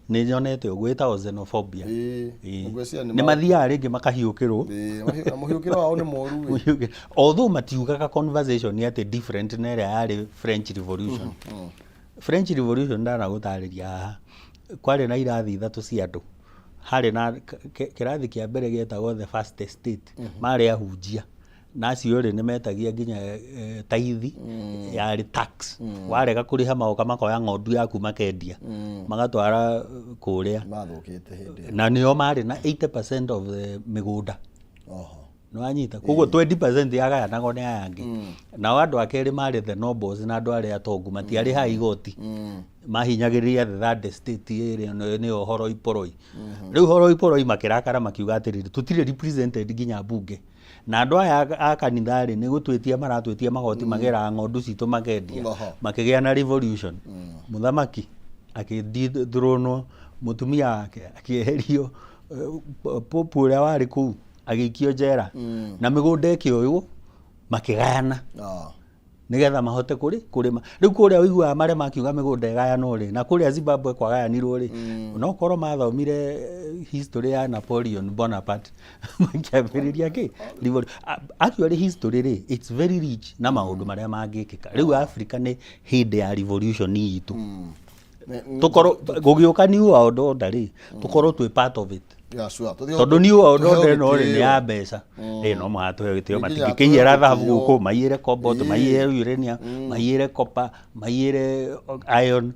Speaker 2: nĩ nyonete ũguo ĩtagwo xenophobia nĩ mathiaga rĩngĩ makahiũkĩrwo
Speaker 1: mũhiũkĩro wao nĩ moru
Speaker 2: although matiugaga conversation nĩ atĩ different na ĩrĩa yarĩ French Revolution ndanagũtarĩria haha kwarĩ na irathi ithatũ cia andũ harĩ na kĩrathi kĩa mbere gĩetagwo the first state marĩ ahunjia nacio rĩ nĩ metagia nginya taithi yarĩ tax warega kũrĩha magoka makoya ng'ondu yaku makendia magatwara kũrĩa na nĩo marĩ na 80% of the mĩgũnda no anyita koguo 20% yagayanagwo nĩ aya angĩ nao andũ akerĩ marĩ the nobles na andũ arĩa atongu matiarĩ ha igoti mahinyagĩrĩria the third state ĩrĩa nĩyo horo iporoi rĩu horo iporoi makĩrakara makiuga atĩrĩrĩ tũtirĩ represented nginya bunge na andũ aya a kanitha rĩ nĩ gũtwĩtia maratwĩtia magoti magera ng'ondu citũ makendia makĩgĩa na revolution mũthamaki akĩthronwo mũtumia wake akĩeherio popu ũrĩa warĩ kũu agĩikio njera na mĩgũnda ĩkĩoywo makĩgayana nĩgetha mahote kũrĩma rĩu kũrĩa ũiguaga marĩa makiuga mĩgũnda ĩgayanwo rĩ na kũrĩa Zimbabwe kwagayanirwo rĩ no korwo mathomire history ya Napoleon Bonaparte makiambĩrĩria kĩ actually history rĩ it's very rich na maũndũ marĩa mangĩkĩka rĩu Africa nĩ hĩndĩ ya revolution itũ tukoro gugioka new world order tukoro twi part of it tondu new world order no ni ya mbeca no mwatu gitio matikikiyera thabu guku mayire cobalt mayire uranium mayire copper mayire iron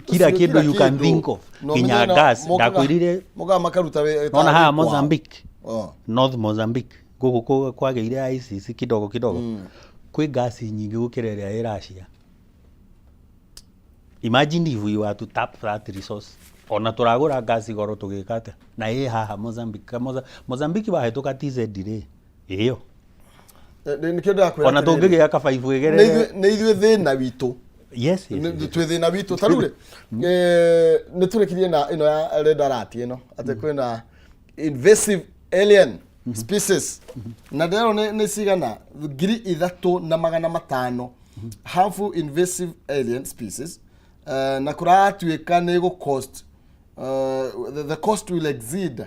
Speaker 2: kila kindu you can think of kinya gas ndakwirire
Speaker 1: muga makaruta
Speaker 2: nona ha Mozambique North Mozambique guku kwageire ICC kidogo kwi gas nyingi gukira ria Russia. Imagine if we were to tap that resource ona turagura gas igoro tugikate na haha Mozambique bahituka TZ ri iyo ona tungigia ka 5 egere
Speaker 1: ni ithuĩ thĩna witũ.
Speaker 2: Yes
Speaker 1: twĩ thĩna witũ tarure nĩ tũrekirie na ino ya red alert ino ate kwina invasive alien species na ndero nĩ cigana 3,500 harmful invasive alien species na kuratuĩka nĩ go cost the cost will exceed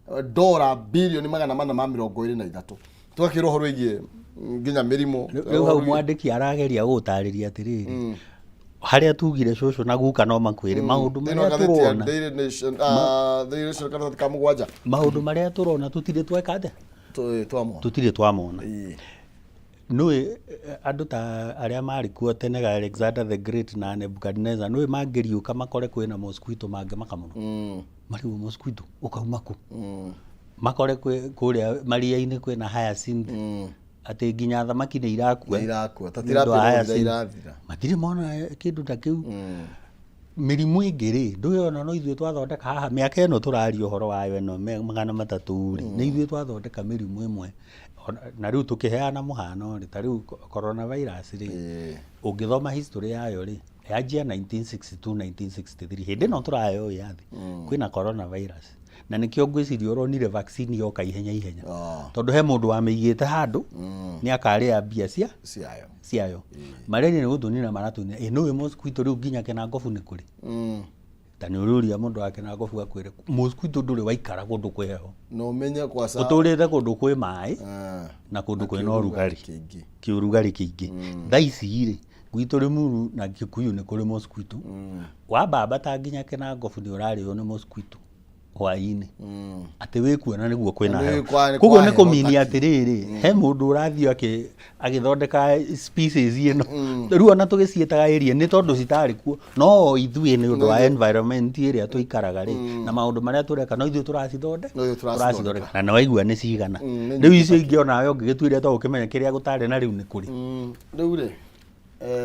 Speaker 1: $423 twakirwo horo igie nginya mirimo
Speaker 2: riu hau mwandiki arageria gutarĩria atiriri haria tugire cucu na guka no makwire maundu maria turona Daily Nation kana kamugwanja maundu maria turona tutire tweka ate tutire twamona nui andu ta aria mari kuo tene ga Alexander the Great na Nebuchadnezzar nui mangiriuka makore kwina mosquito mange makamuno mari mosquito ukaumaku makore kuria maria-ini kwina hyacinth ati nginya thamaki ni irakua
Speaker 1: tatirathira
Speaker 2: matire mona kindu ta kiu mirimu ingiri nduyona no ithuĩ twathondeka haha miaka ino turaria uhoro wayo ino 300 ri ni ithuĩ twathondeka mirimu imwe na riu tukiheana muhano ri ta riu coronavirus ri ungithoma history yayo ri yajia 1962 1963 hindi no turayo yathi kwina coronavirus na nikio ngwiciria uronire vaccine yoka ihenya tondu he mundu wamigite handu ni akaria mbia ciayo mareni ni gutunina maratunina no mosquito riu nginya kena ngofu ni kuri tani ururia mundu wake na ngofu akwire mosquito nduri waikara kundu kweho
Speaker 1: no menye kwa sababu
Speaker 2: uturite kundu kwi mai na kundu kwi no rugari kiurugari kingi thaici ri gwitu rimuru na Kikuyu ni kuri mosquito wa baba ta nginya kena ngofu ni urario ni mosquito hwaini ati wikuona niguo kwina heho kuguo ni kumini atiriri he mundu urathio agithondeka species ino riu ona tugicietaga area ni tondu citari kuo no ithuĩ ni undu wa environment iria tuikaraga ri na maundu maria tureka no ithuĩ turacithondeka na no waigua ni cigana riu icio ingiona we ungigituire to ukimenya kiria gutari na riu ni kuri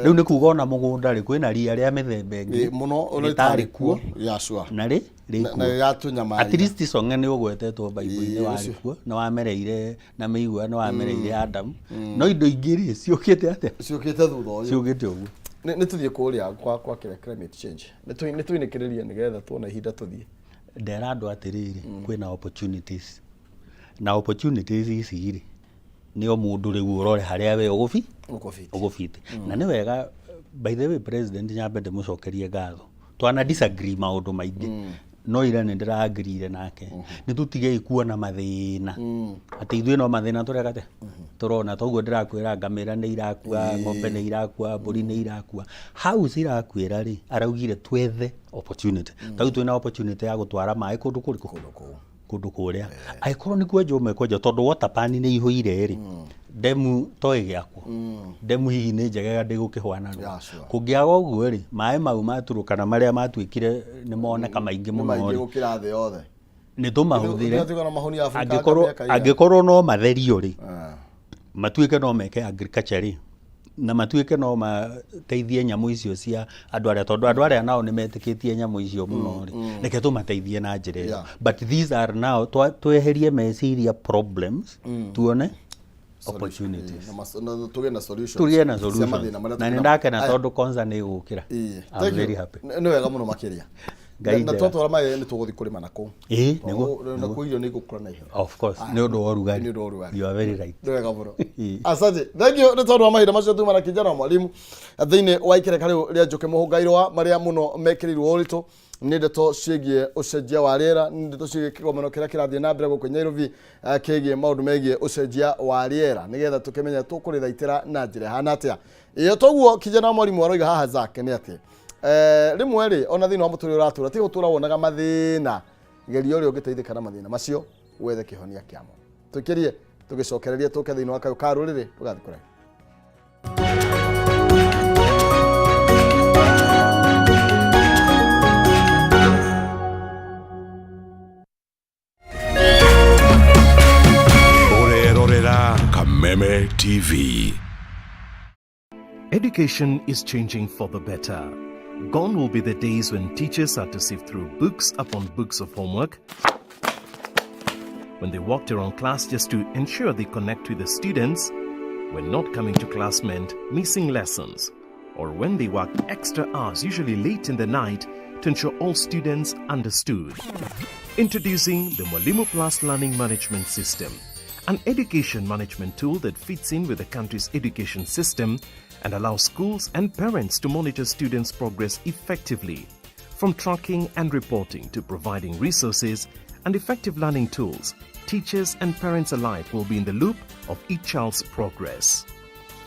Speaker 2: riu ni kuga ona mugunda ri kwina ria ria mithemba ingi
Speaker 1: muno ritari kuo
Speaker 2: na ri
Speaker 1: na yatunyamaria
Speaker 2: at least songa ni ugwetetwo bible-ini wari kuo na wamereire na meigua na wamereire Adam no indo ingiri ciukite ate
Speaker 1: ciukite thutha uyu
Speaker 2: ciukite uguo
Speaker 1: ni tuthie kuria kwa climate change ni tuinikiriria nigetha tuona ihinda tuthie
Speaker 2: ndera andu atiriri kwina opportunities na opportunities ici ri ni o mundu riu urore haria we ugufite na ni wega by the way president nyambe ndimucokerie ngatho twana disagree maundu maingi no ira ni ndira agree nake ni tutige ikuona mathina ati ithuĩ no mathina turekate turona toguo ndirakwira ngamira ni irakua ng'ombe ni irakua mburi ni irakua hau cirakwira ri araugire twethe opportunity tau twina opportunity ya gutwara mai kundu kundu kuria aikorwo ni kwenja umekwenja tondu water pan ni ihuire ri demu toi giakwo demu hihi ni njegega ndigukihwana kungiaga uguo ri mai mau maturukana maria matuikire ni moneka maingi muno ri
Speaker 1: gukira thi yothe
Speaker 2: ni tumahuthire angikorwo no matherio ri matuike no meke agriculture ri na matuike no mateithie nyamu icio cia andu aria tondu andu aria nao ni metikitie nyamu icio muno ri reke tumateithie na njira iyo but these are now tweherie meciria problems tuone opportunities
Speaker 1: tuge na solutions
Speaker 2: na ndakena tondu kwanza ni gukira I'm very happy
Speaker 1: ni wega muno makiria na twatwara mai ni tuguthi kurima nako niguo na kuirio ni gukura na ihenya
Speaker 2: of course ni undu wa rugari you are very right
Speaker 1: ni wega muno asante thank you ni tondu wa mahinda macio tuma na kijana mwalimu thiini wa ikereka riu ria NJUKI MUHUNGA IRUA maria muno mekirirwo uritu ni ndeto ciĩgie ucenjia wa rĩera ni ndeto ciĩgie kĩgomano kĩrĩa kĩrathiĩ na mbere gũkũ Nairobi kĩgie maũndũ megie ucenjia wa rĩera nigetha tukimenya tũkũrĩthaitĩra na njĩra hana atĩa iyo toguo kijana mwalimu aroiga haha zake ni atĩ rimwe ri ona thina wa muturi uratura ti gutura wonaga mathina gerio ri ungiteithika na mathina macio wethe kihonia kiamo tukirie tugicokereria tuke thina wa kayo karurire tugathikura.
Speaker 3: Kameme TV.
Speaker 4: Education is changing for the better. Gone will be the days when teachers had to sift through books upon books of homework, when they walked around class just to ensure they connect with the students, when not coming to class meant missing lessons, or when they worked extra hours, usually late in the night, to ensure all students understood. Introducing the Mwalimu Plus Learning Management System, an education management tool that fits in with the country's education system and allows schools and parents to monitor students' progress effectively. From tracking and reporting to providing resources and effective learning tools, teachers and parents alike will be in the loop of each child's progress.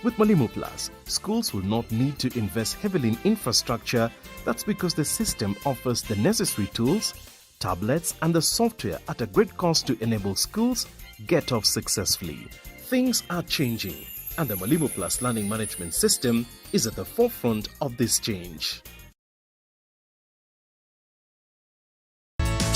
Speaker 4: With Mwalimu Plus, schools will not need to invest heavily in infrastructure. That's because the system offers the necessary tools, tablets and the software at a great cost to enable schools get off successfully. Things are changing, and the Mwalimu Plus Learning Management System is at the forefront of this change.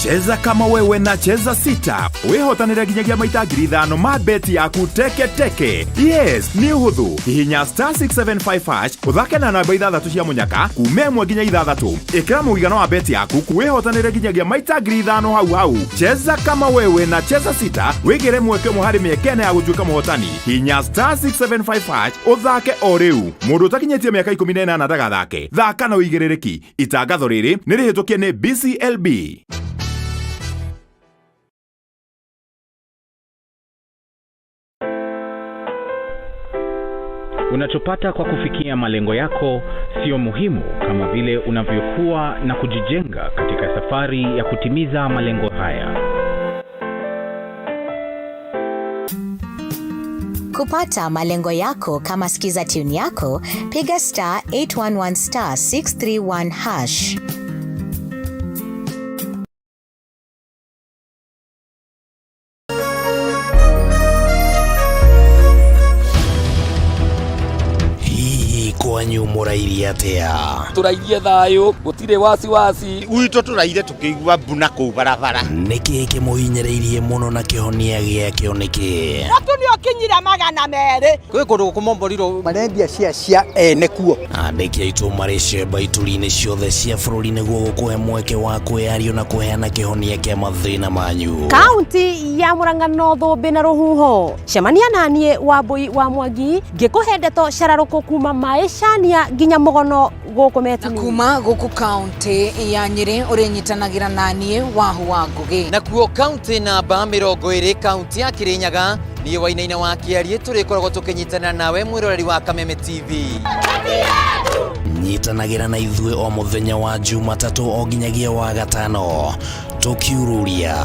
Speaker 3: Cheza kama wewe na cheza sita. Wehotanira ginyagia maita ngiri 5 ma beti yaku teke teke. Yes, ni uhuthu. Hihinya *675# uthake na namba 6 cia munyaka kuuma 1 nginya 6. Ikira muigano wa beti yaku kuwehotanira ginyagia maita ngiri 5 hau. Cheza kama wewe na cheza sita. Wigire mweke muhari miekene ya gutuika muhotani. Hihinya *675# uthake o riu. Mundu utakinyetie miaka 18 ndagathake. Thaka na uigirereki. Itangatho riri ni rihitukie ni BCLB.
Speaker 5: Unachopata kwa kufikia malengo yako sio muhimu kama vile unavyokuwa na kujijenga katika safari ya kutimiza malengo haya.
Speaker 6: Kupata malengo yako kama skiza tune yako, piga *811*631#.
Speaker 7: Kwanyu murairie atia?
Speaker 8: Turairie thayo, gutire wasi
Speaker 9: Uito turaire tukigwa buna ku barabara.
Speaker 7: Niki kimuhinyereirie muno na kihonia giakio niki?
Speaker 10: Atu ni okinyira magana mere.
Speaker 8: Kwe kundu kumomboriro
Speaker 10: marendia cia ene kuo.
Speaker 7: Andiki aitu marishe baituri-ini ciothe cia bururi niguo gukuhe mweke wa kwiario na kuheana kihonia kia mathina manyu.
Speaker 11: Kaunti ya Murang'a North bina ruhuho. Cemania nanie Wambui wa Mwangi ngikuhe ndeto cararuku kuma maishania nginya mugono guku metini.
Speaker 12: Kuma guku kaunti ya Nyeri urinyitanagĩra nanie Wahu wa Ngugi.
Speaker 8: Na kuo kaunti namba 20 kaunti ya Kirinyaga ni wainaina wa Kiarie turikoragwo tukinyitana nawe mwiroreri wa Kameme TV.
Speaker 7: Nyitanagĩra na ithuĩ o muthenya wa Jumatatu o nginyagia wa Gatano tukiururia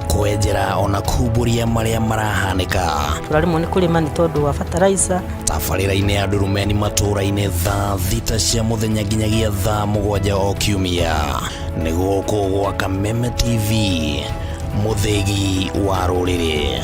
Speaker 7: kwenjera ona kuburia maria marahanika.
Speaker 11: Turarimwo ni kurima ni tondu wa fertilizer.
Speaker 7: Tabarĩra-inĩ ya ndurumeni matũra-inĩ thaa 6 cia muthenya nginyagia thaa 7 o kiumia. Nĩ gũkũ gwa Kameme TV, muthegi wa rũrĩrĩ.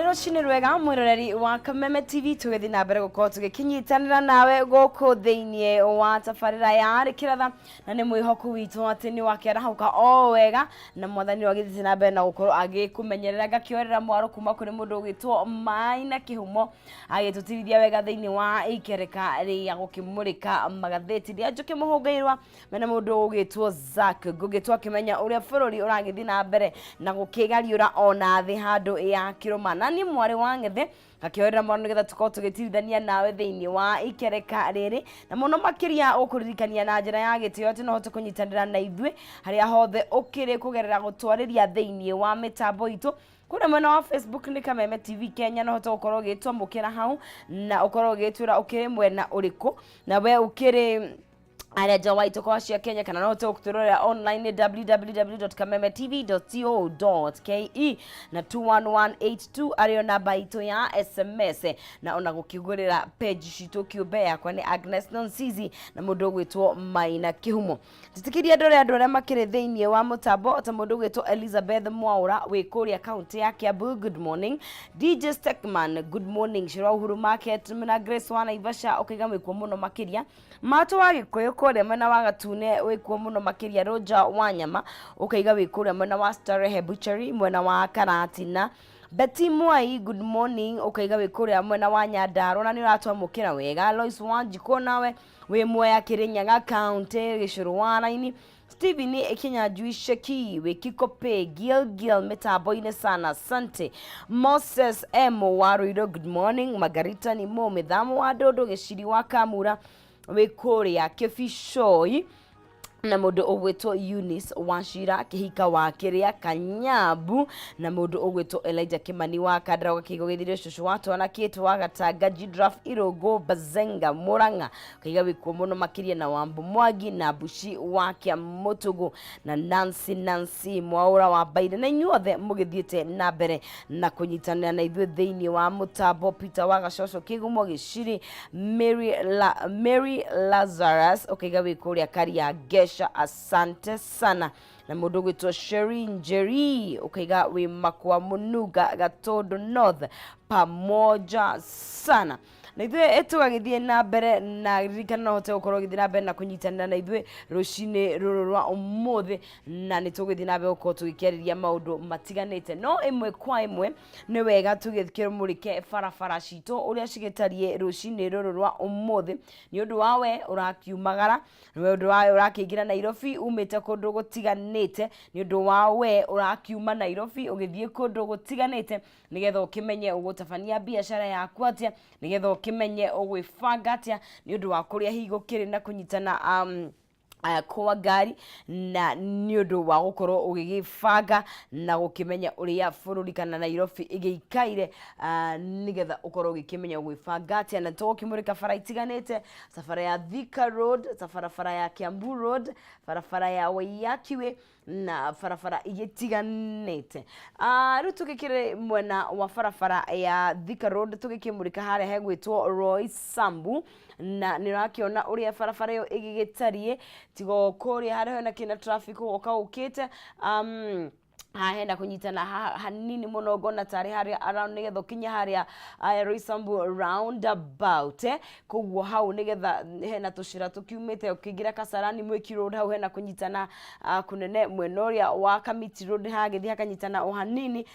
Speaker 11: Rucini rwega mwiroreri wa Kameme TV tugethi na mbere gukorwo tugikinyitanira nawe guku thiini wa tabarira ya rikiratha na ni mwihoku witu ati ni wakiarahauka o wega na mwathani wagithi na mbere na gukorwo agikumenyerera gakiorera mwaro kuma kuri mundu ugitwo Maina Kihumo agitutirithia wega thiini wa ikereka ria gukimurika Magathiti ria NJUKI muhungairwa mena mundu ugitwo Zack gugitwo akimenya uria bururi uragithi na mbere na gukigariura ona thi handu ya kirumana ni mwari wa ngethe gakiorera mwana nigetha tukorwo tugitirithania nawe thiini wa ikereka riri na muno makiria ukuririkania na njira ya gitio ati no hote kunyitanira na ithuĩ haria hothe ukiri kugerera gutwariria thiini wa mitambo itu kuna mwena wa Facebook ni Kameme TV Kenya no hote gukorwo gitwamukira hau na ukorwo gitwira ukiri mwena uriku na we ukiri Aria jawaito kwa cia Kenya kana no tukuturora online www.kamemetv.co.ke na 21182 ario namba itu ya SMS na ona gukigurira page citu kiumbe yakwa ni Agnes Nonsizi na mundu gwitwo Maina Kihumo. Titikiria andu aria makire theinie wa mutambo ta mundu gwitwo Elizabeth Mwaura we Kuguuria county ya Kiambu, good morning. DJ Stekman, good morning. Shira Uhuru Market mina Grace wana Ivasha ukiga wikwo muno makiria mato wa Gikuyu kore mwena wa Gatune wikuo muno makiria Roja Wanyama ukaiga wikuria mwena wa Starehe Butchery mwena wa Karatina. Betty Mwai, good morning. Ukaiga wikuria mwena wa Nyandaro na ni uratwa mukira wega. Lois Wanjiko nawe we Mwea Kirinyaga county Gicurwana-ini. Steven Ekinya Juisheki we Kikope Gilgil metaboine sana sante. Moses M Waruido, good morning. Margarita ni mo medhamu wa Dodo Giciri wa Kamura we Kuguuria Kifishoi na mundu ogwetwo Eunice Washira kihika wa kiria Kanyabu na mundu ogwetwo Elijah Kimani wa Kadra kigo githire shushu watu na kitu wa Gatanga Jidraf Irogo Bazenga Muranga kiga wikwo muno makiria na Wambu Mwagi na Bushi wa Kiamutugu na Nancy Mwaura wa Baide na inyuothe mugithiete na mbere na kunyitanira na ithuĩ thĩinĩ wa mutambo. Peter wa Gacocho Kigumo Giciri Mary Lazarus ukiga wikuria Karia asante sana na mundu gwitwo Sherry Njeri ukaiga we Makwa Munuga Gatondo North pamoja sana na ithuĩ tugagithie na mbere na ririkana no hote gukorwo githie na mbere na kunyitanira na ithuĩ rucini ruru rwa umuthi na ni tugithie na mbere gukorwo tugikiariria maundu matiganite no imwe kwa imwe ni wega tugithikira murike farafara cito uria cigitarie rucini ruru rwa umuthi ni undu wawe urakiumagara ni undu wawe urakiingira Nairobi umite kundu gutiganite ni undu wawe urakiuma Nairobi ugithie kundu gutiganite nigetha ukimenye ugutabania biashara yaku atia nigetha kimenye ogwifanga atia ni undu wa kuria higo kiri na kunyitana kwa gari na ni undu wa gukorwo ugigifanga na gukimenya uria bururi kana Nairobi igiikaire nigetha ukorwo ugikimenya gwifanga atia na tugukimurika bara itiganite safari ya Thika Road safari ya Kiambu Road barabara ya Waiyaki na barabara igitiganite riu tugikire mwena wa barabara ya Thika Road tugikimurika haria hegwitwo Roy Sambu na nirakiona uria barabara yo igigitarie tigo Kuguuria haria na kina traffic ukite henda kunyitana hanini muno gona tari haria around nigetha kinya haria Roysambu roundabout kugwo hau nigetha hena tushira tukiumite ukigira Kasarani Mwiki Road hau hena kunyitana kunene mwenoria wa Kamiti Road hagithi hakanyitana o hanini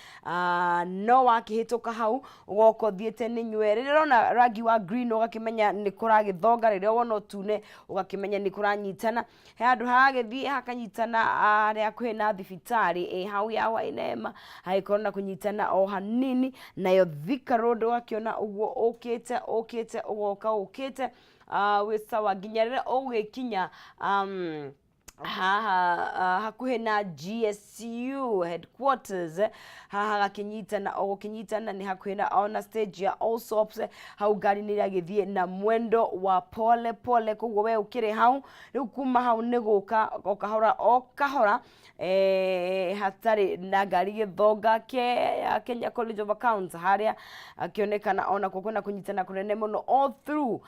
Speaker 11: no wakihituka hau ugoko thiete ni nywere rona rangi wa green ugakimenya ni kuragithonga riria wona tune ugakimenya ni kuranyitana handu hagithi hakanyitana haria kwina thibitari hau ya Wainema haikorona kunyitana o hanini nayo Thika Road wakiona uguo okete ugoka okete wisawa ginyarira ogikinya hakuhe na GSU headquarters hakinyitana ni hakuhe na ona stage ya Allsops hau gari ni ragithie na mwendo wa pole pole kugwo we ukire hau riu kuma hau niguka okahora hatari na gari githonga Kenya College of Accounts haria akionekana ona kuna kunyitana kunene muno all through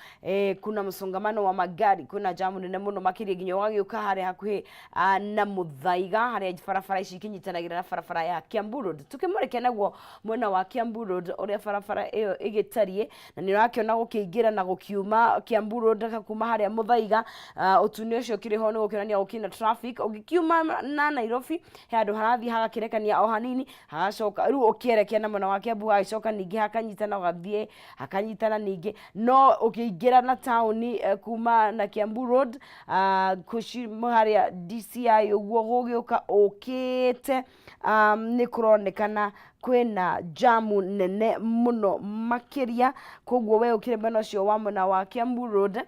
Speaker 11: kuna msongamano wa magari kuna jamu nene muno makiri ginyo wagiuka haria hakuhi na Muthaiga haria barabara ici kinyitanagira na barabara ya Kiambu Road tukimureke naguo mwena wa Kiambu Road uria barabara iyo igitarie na ni rakiona gukiingira na gukiuma Kiambu Road kuma haria Muthaiga utuni ucio kiriho ni gukionania gukina traffic ugikiuma na Nairobi handu harathi hagakirekania o hanini hagacoka riu ukierekea na mwena wa Kiambu hagacoka ningi hakanyitana ugathie hakanyitana ningi no ukiingira na town kuma na Kiambu Road kushimo haria DCI uguo gugiuka okete ni kuronekana kwena jamu nene muno makiria kugwo we ukire beno cio wa mwena wa Kiambu Road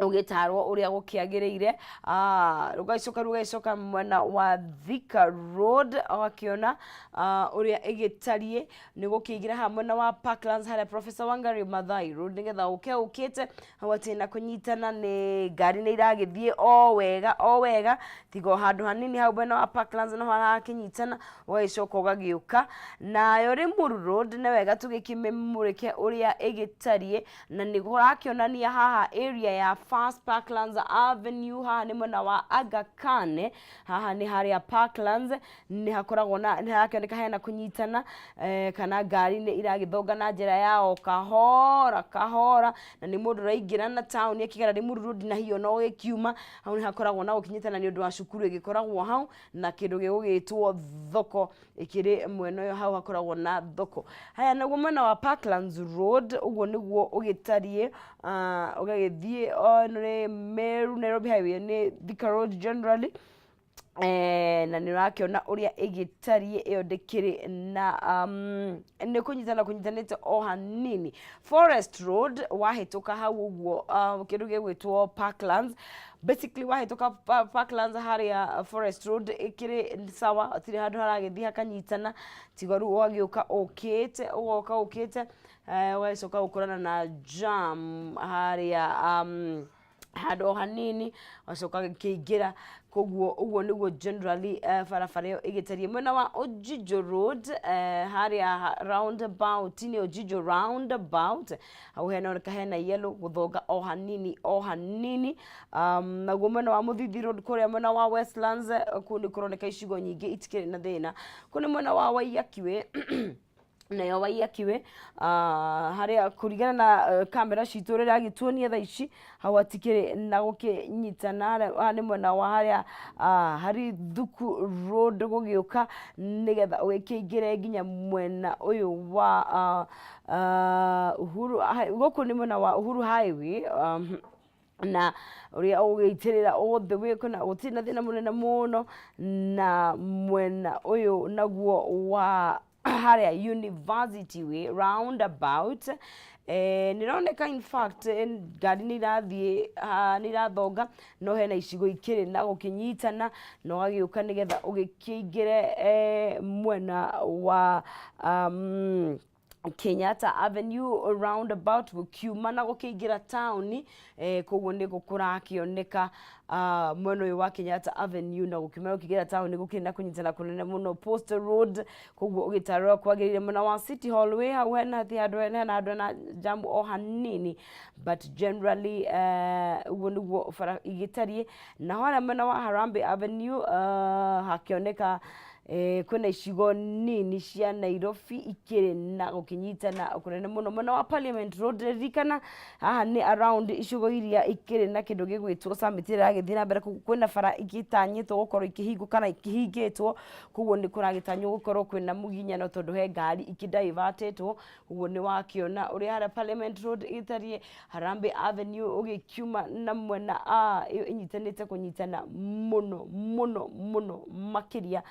Speaker 11: ugitarwo uria gukiagiriire rugacoka mwena wa Thika Road wakiona uria igitarie ni gukigira hamwe na wa Parklands haria Professor Wangari Maathai Road nigetha ukite hawatina kunyitana ni ngari ni iragithie o wega tigo handu hanini hau mwena wa Parklands no harakinyitana ugacoka ugagiuka nayo Limuru Road ni wega tugikimemurike uria igitarie na ni gurakionania haha area ya First Parklands Avenue haha ni mwena wa Aga Khan haha ni haria Parklands ni hakoragwo na ni harakioneka hena kunyitana kana ngari ni iragithonga na njira yao kahora na ni mundu raingira na town yakigara Limuru Road na hiyo no gikiuma hau ni hakoragwo na ukinyitana ni undu wa cukuru igikoragwo hau na kindu gigugitwo thoko ikiri mwena yo hau hakoragwo na thoko haya naguo mwena wa Parklands Road uguo niguo ugitarie ugagithie onre Meru Nairobi Highway ni Thika Road generally na ni rakiona uria igitarie iyo ndikiri na ni kunyitanite o hanini Forest Road wahituka hau uguo kindu gigwitwo Parklands basically wahituka Parklands haria Forest Road ikiri sawa atiri handu haragithi hakanyitana tigoru wagiuka ukite wacoka ukorana na jam haria hado hanini wacoka kiingira koguo uguo niguo generally barabara yo igitarie mwena wa Ojijo Road haria roundabout ni Ojijo roundabout au hena yellow guthonga o hanini naguo mwena wa Muthithi Road kuria mwena wa Westlands kuni kuroneka icigo nyingi itikire na thina kuni mwena wa Waiyakiwe nayo Waiyakiwe haria kurigana na kamera citu rira gituonia tha ici hawatikire na gukinyitana ni mwena wa haria hari Thuku Road gugiuka nigetha ukiingire nginya mwena uyu wa Uhuru guku ni mwena wa Uhuru Highway na uria ugiitirira all the way kuna utina thina munene muno na mwena uyu naguo wa haria University Way roundabout nironeka in fact ngari ni rathonga no hena icigo ikiri na gukinyitana no agiuka nigetha ugikiingire mwena wa Kenyatta Avenue roundabout gukiuma na gukiingira town koguo ni gukurakioneka mwena uyu wa Kenyatta Avenue na gukimera ukiingira town ni gukina kunyitana kunene muno Post Road koguo ugitarwa kwagirire mwena wa City Hallway hau hena handu na jam o hanini but generally uguo niguo bara igitarie na hora mwena wa Harambee Avenue hakioneka kuna icigo nini cia Nairobi ikiri na gukinyitana kunene muno mwena wa Parliament Road rikana haha ni around icigo iria ikiri na kindu gigwitwo summit iragithira mbere kwina bara igitanyitwo gukorwo ikihingu kana ikihingitwo koguo ni kuragitanywo gukorwo kwina muginyano tondu he ngari ikidivertetwo koguo ni wakiona uri haria Parliament Road itarie Harambee Avenue ugikiuma na mwena inyitanite kunyitana muno makiria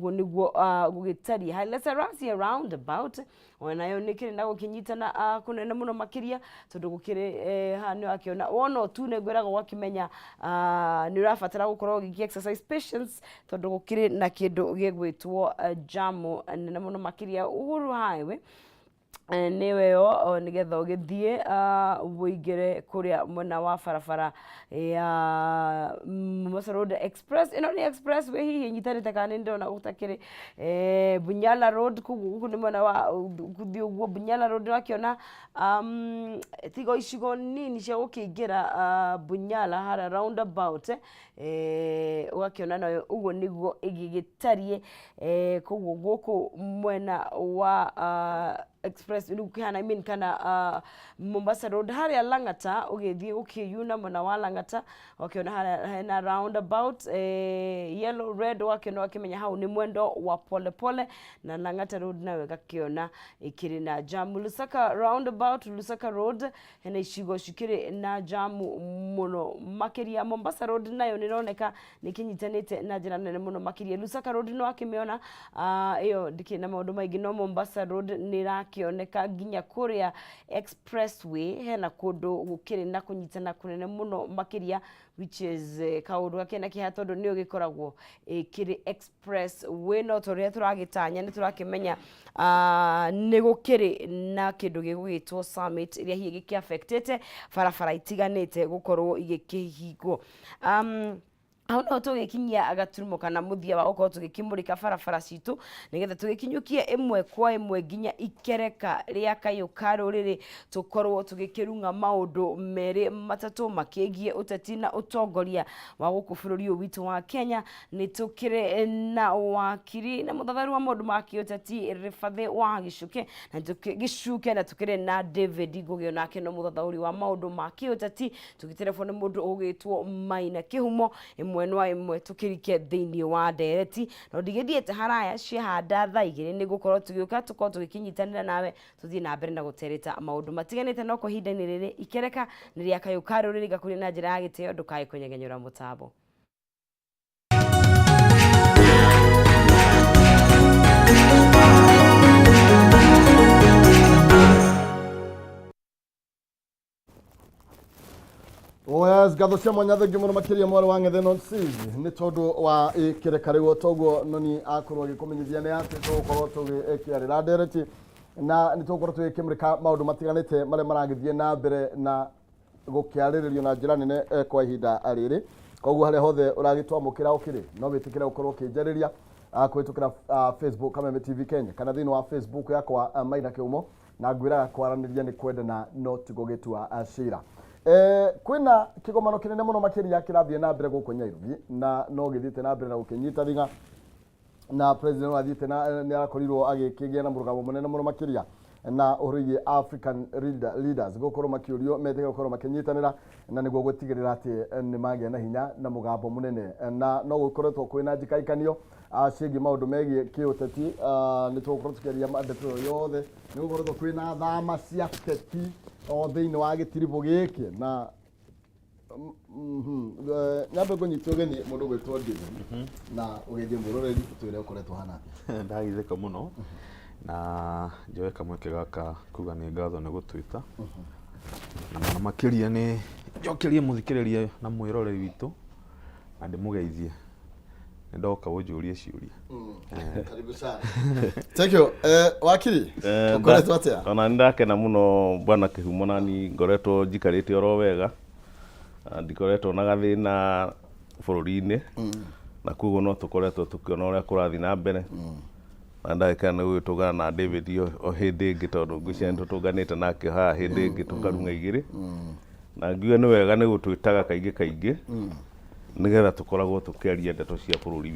Speaker 11: niguo gugitaria halesa rasi around about onayo nikiri na gukinyitana kunene muno makiria tondu gukiri hani akiona wono tu negweraga wakimenya ni urafatara gukorwo ugiki exercise patience tondu gukiri na kindu gigwitwo jamu nene muno makiria Uhuru Highway niweyo nigetha ugithie uigire kuria mwena wa barabara ya Mombasa Road Express ino ni express we hihi nyitanite kana ndona gutakire Bunyala Road kugu ni mwena wa kuthio guo Bunyala Road wakiona tigo icigo nini cia gukiingira Bunyala hara roundabout wakiona nayo uguo niguo igigitarie kugu guku mwena wa express ukihana kana Mombasa Road haria Langata ugithie ukiyuna mwena wa Langata wakiona hana roundabout yellow red wakiona wakimenya hau ni mwendo wa pole na Langata Road nawe gakiona ikiri na jam Lusaka roundabout Lusaka Road hena icigo cikiri na jam muno makiria Mombasa Road nayo nironeka nikinyitanite na njira nene muno makiria Lusaka Road no akimiona iyo ndikina maundu maingi no Mombasa Road nira kĩoneka nginya kũrĩa expressway hena kũndũ gũkĩrĩ na kũnyitana kũnene mũno makĩria which is kaũndũ gakĩna kĩha tondũ nĩyo gĩkoragwo kĩrĩ expressway no tũrĩa tũragĩtanya nĩ tũrakĩmenya nĩ gũkĩrĩ na kĩndũ gĩgũgĩtwo summit iria hihi gĩkĩaffectĩte barabara itiganĩte gũkorwo igĩkĩhingwo. Hau no tũgĩkinyia gaturumo kana mũthia wa gũkorwo tũgĩkĩmũrĩka barabara citũ nĩgetha tũgĩkinyũkie ĩmwe kwa ĩmwe nginya ikereka rĩa kayũ ka rũrĩrĩ tũkorwo tũgĩkĩrung'a maũndũ merĩ matatũ makĩgiĩ ũteti na ũtongoria wa gũkũ bũrũri ũyũ witũ wa Kenya. Nĩ tũkĩrĩ na wakiri na mũthatharu wa maũndũ ma kĩũteti Rĩbathĩ wa Gĩcuke na tũkĩrĩ na David Ngũgĩ onake no mũthathauri wa maũndũ ma kĩũteti tũgĩterefona mũndũ ũgĩtwo Maina Kĩhumo ĩmwe tũkĩrike thĩinĩ wa ndereti no ndigĩthiĩte haraya ciahanda thaa igĩrĩ nĩ gũkorwo tũgĩũka tũkorwo tũgĩkinyitanĩra nawe tũthiĩ na mbere na gũtereta maũndũ matiganĩte no kwa ihinda-inĩ rĩrĩ ikereka nĩ rĩa kayũ ka rũrĩrĩ gakũrĩ na njĩra ya gĩtĩo ndũkae kũnyegenyũra mũtambo.
Speaker 1: Yes, gatho cia mwanya thengi muno makiria mwari wa ngethe non sizi ni tondu wa ikireka rigo toguo noni akorwo agikumenyithia ni ati tugukorwo tugikiarira ndereti na ni tugukorwo tugikimurika maundu matiganite maria maragithie na mbere na gukiariririo na njira nene kwa ihinda riri koguo haria hothe uragitwamukira ukiri no witikire ukorwo ukinjariria kwitukira Facebook Kameme TV Kenya kana thini wa Facebook yakwa Maina Kĩhumo na ngwiraga kwaraniria ni kwendana no tigugitua cira. Kwina kigomano kinene muno makiria kirathie na mbere guku Nyairobi na no githite na mbere na gukinyitithia na president wathite na ni arakorirwo agikigia na murugamo munene muno makiria na uriye African leaders gukorwo makiurio metege gukorwo makinyitanira na niguo gutigirira ati ni magia na hinya na mugambo munene na no gukoretwo kwina njikaikanio ciĩgiĩ maũndũ megiĩ kĩũteti nĩ tũgũkorwo tũkĩaria ndeto yothe nĩ gũkoretwo kwĩna thama cia teti o thĩinĩ wa gĩtiribũ gĩkĩ na nyambe kũnyitio ũgeni mũndũ gwĩtwo David na ũgeithie mũroreri twĩre ũkoretwo hana
Speaker 13: ndagithĩka mũno na njoe kamweke gaka kuga nĩ ngatho nĩ gũtwĩta na makĩria nĩ njokerie mũthikĩrĩria na mwĩroreri witũ na ndĩmũgeithie ndoka ũnjũrie ciũria.
Speaker 1: Karibu sana. Thank you. Wakiri, ukoretwo atia?
Speaker 14: Ona ndakena muno bwana Kĩhumo na ni ngoretwo njikarĩte oro wega. Ndikoretwo na gathĩna bũrũri-inĩ. Na koguo no tũkoretwo tũkĩona ũrĩa kũrathiĩ na mbere. Na ndagĩkena gũgĩtũngana na David o hĩndĩ ĩngĩ tondũ ngwĩciria nĩ tũtũnganĩte nake haha hĩndĩ ĩngĩ tũkarung'a igĩrĩ. Na ngiuga nĩ wega nĩ gũtwĩtaga kaingĩ kaingĩ. Nigetha tukoragwo tukiaria ndeto cia bũrũri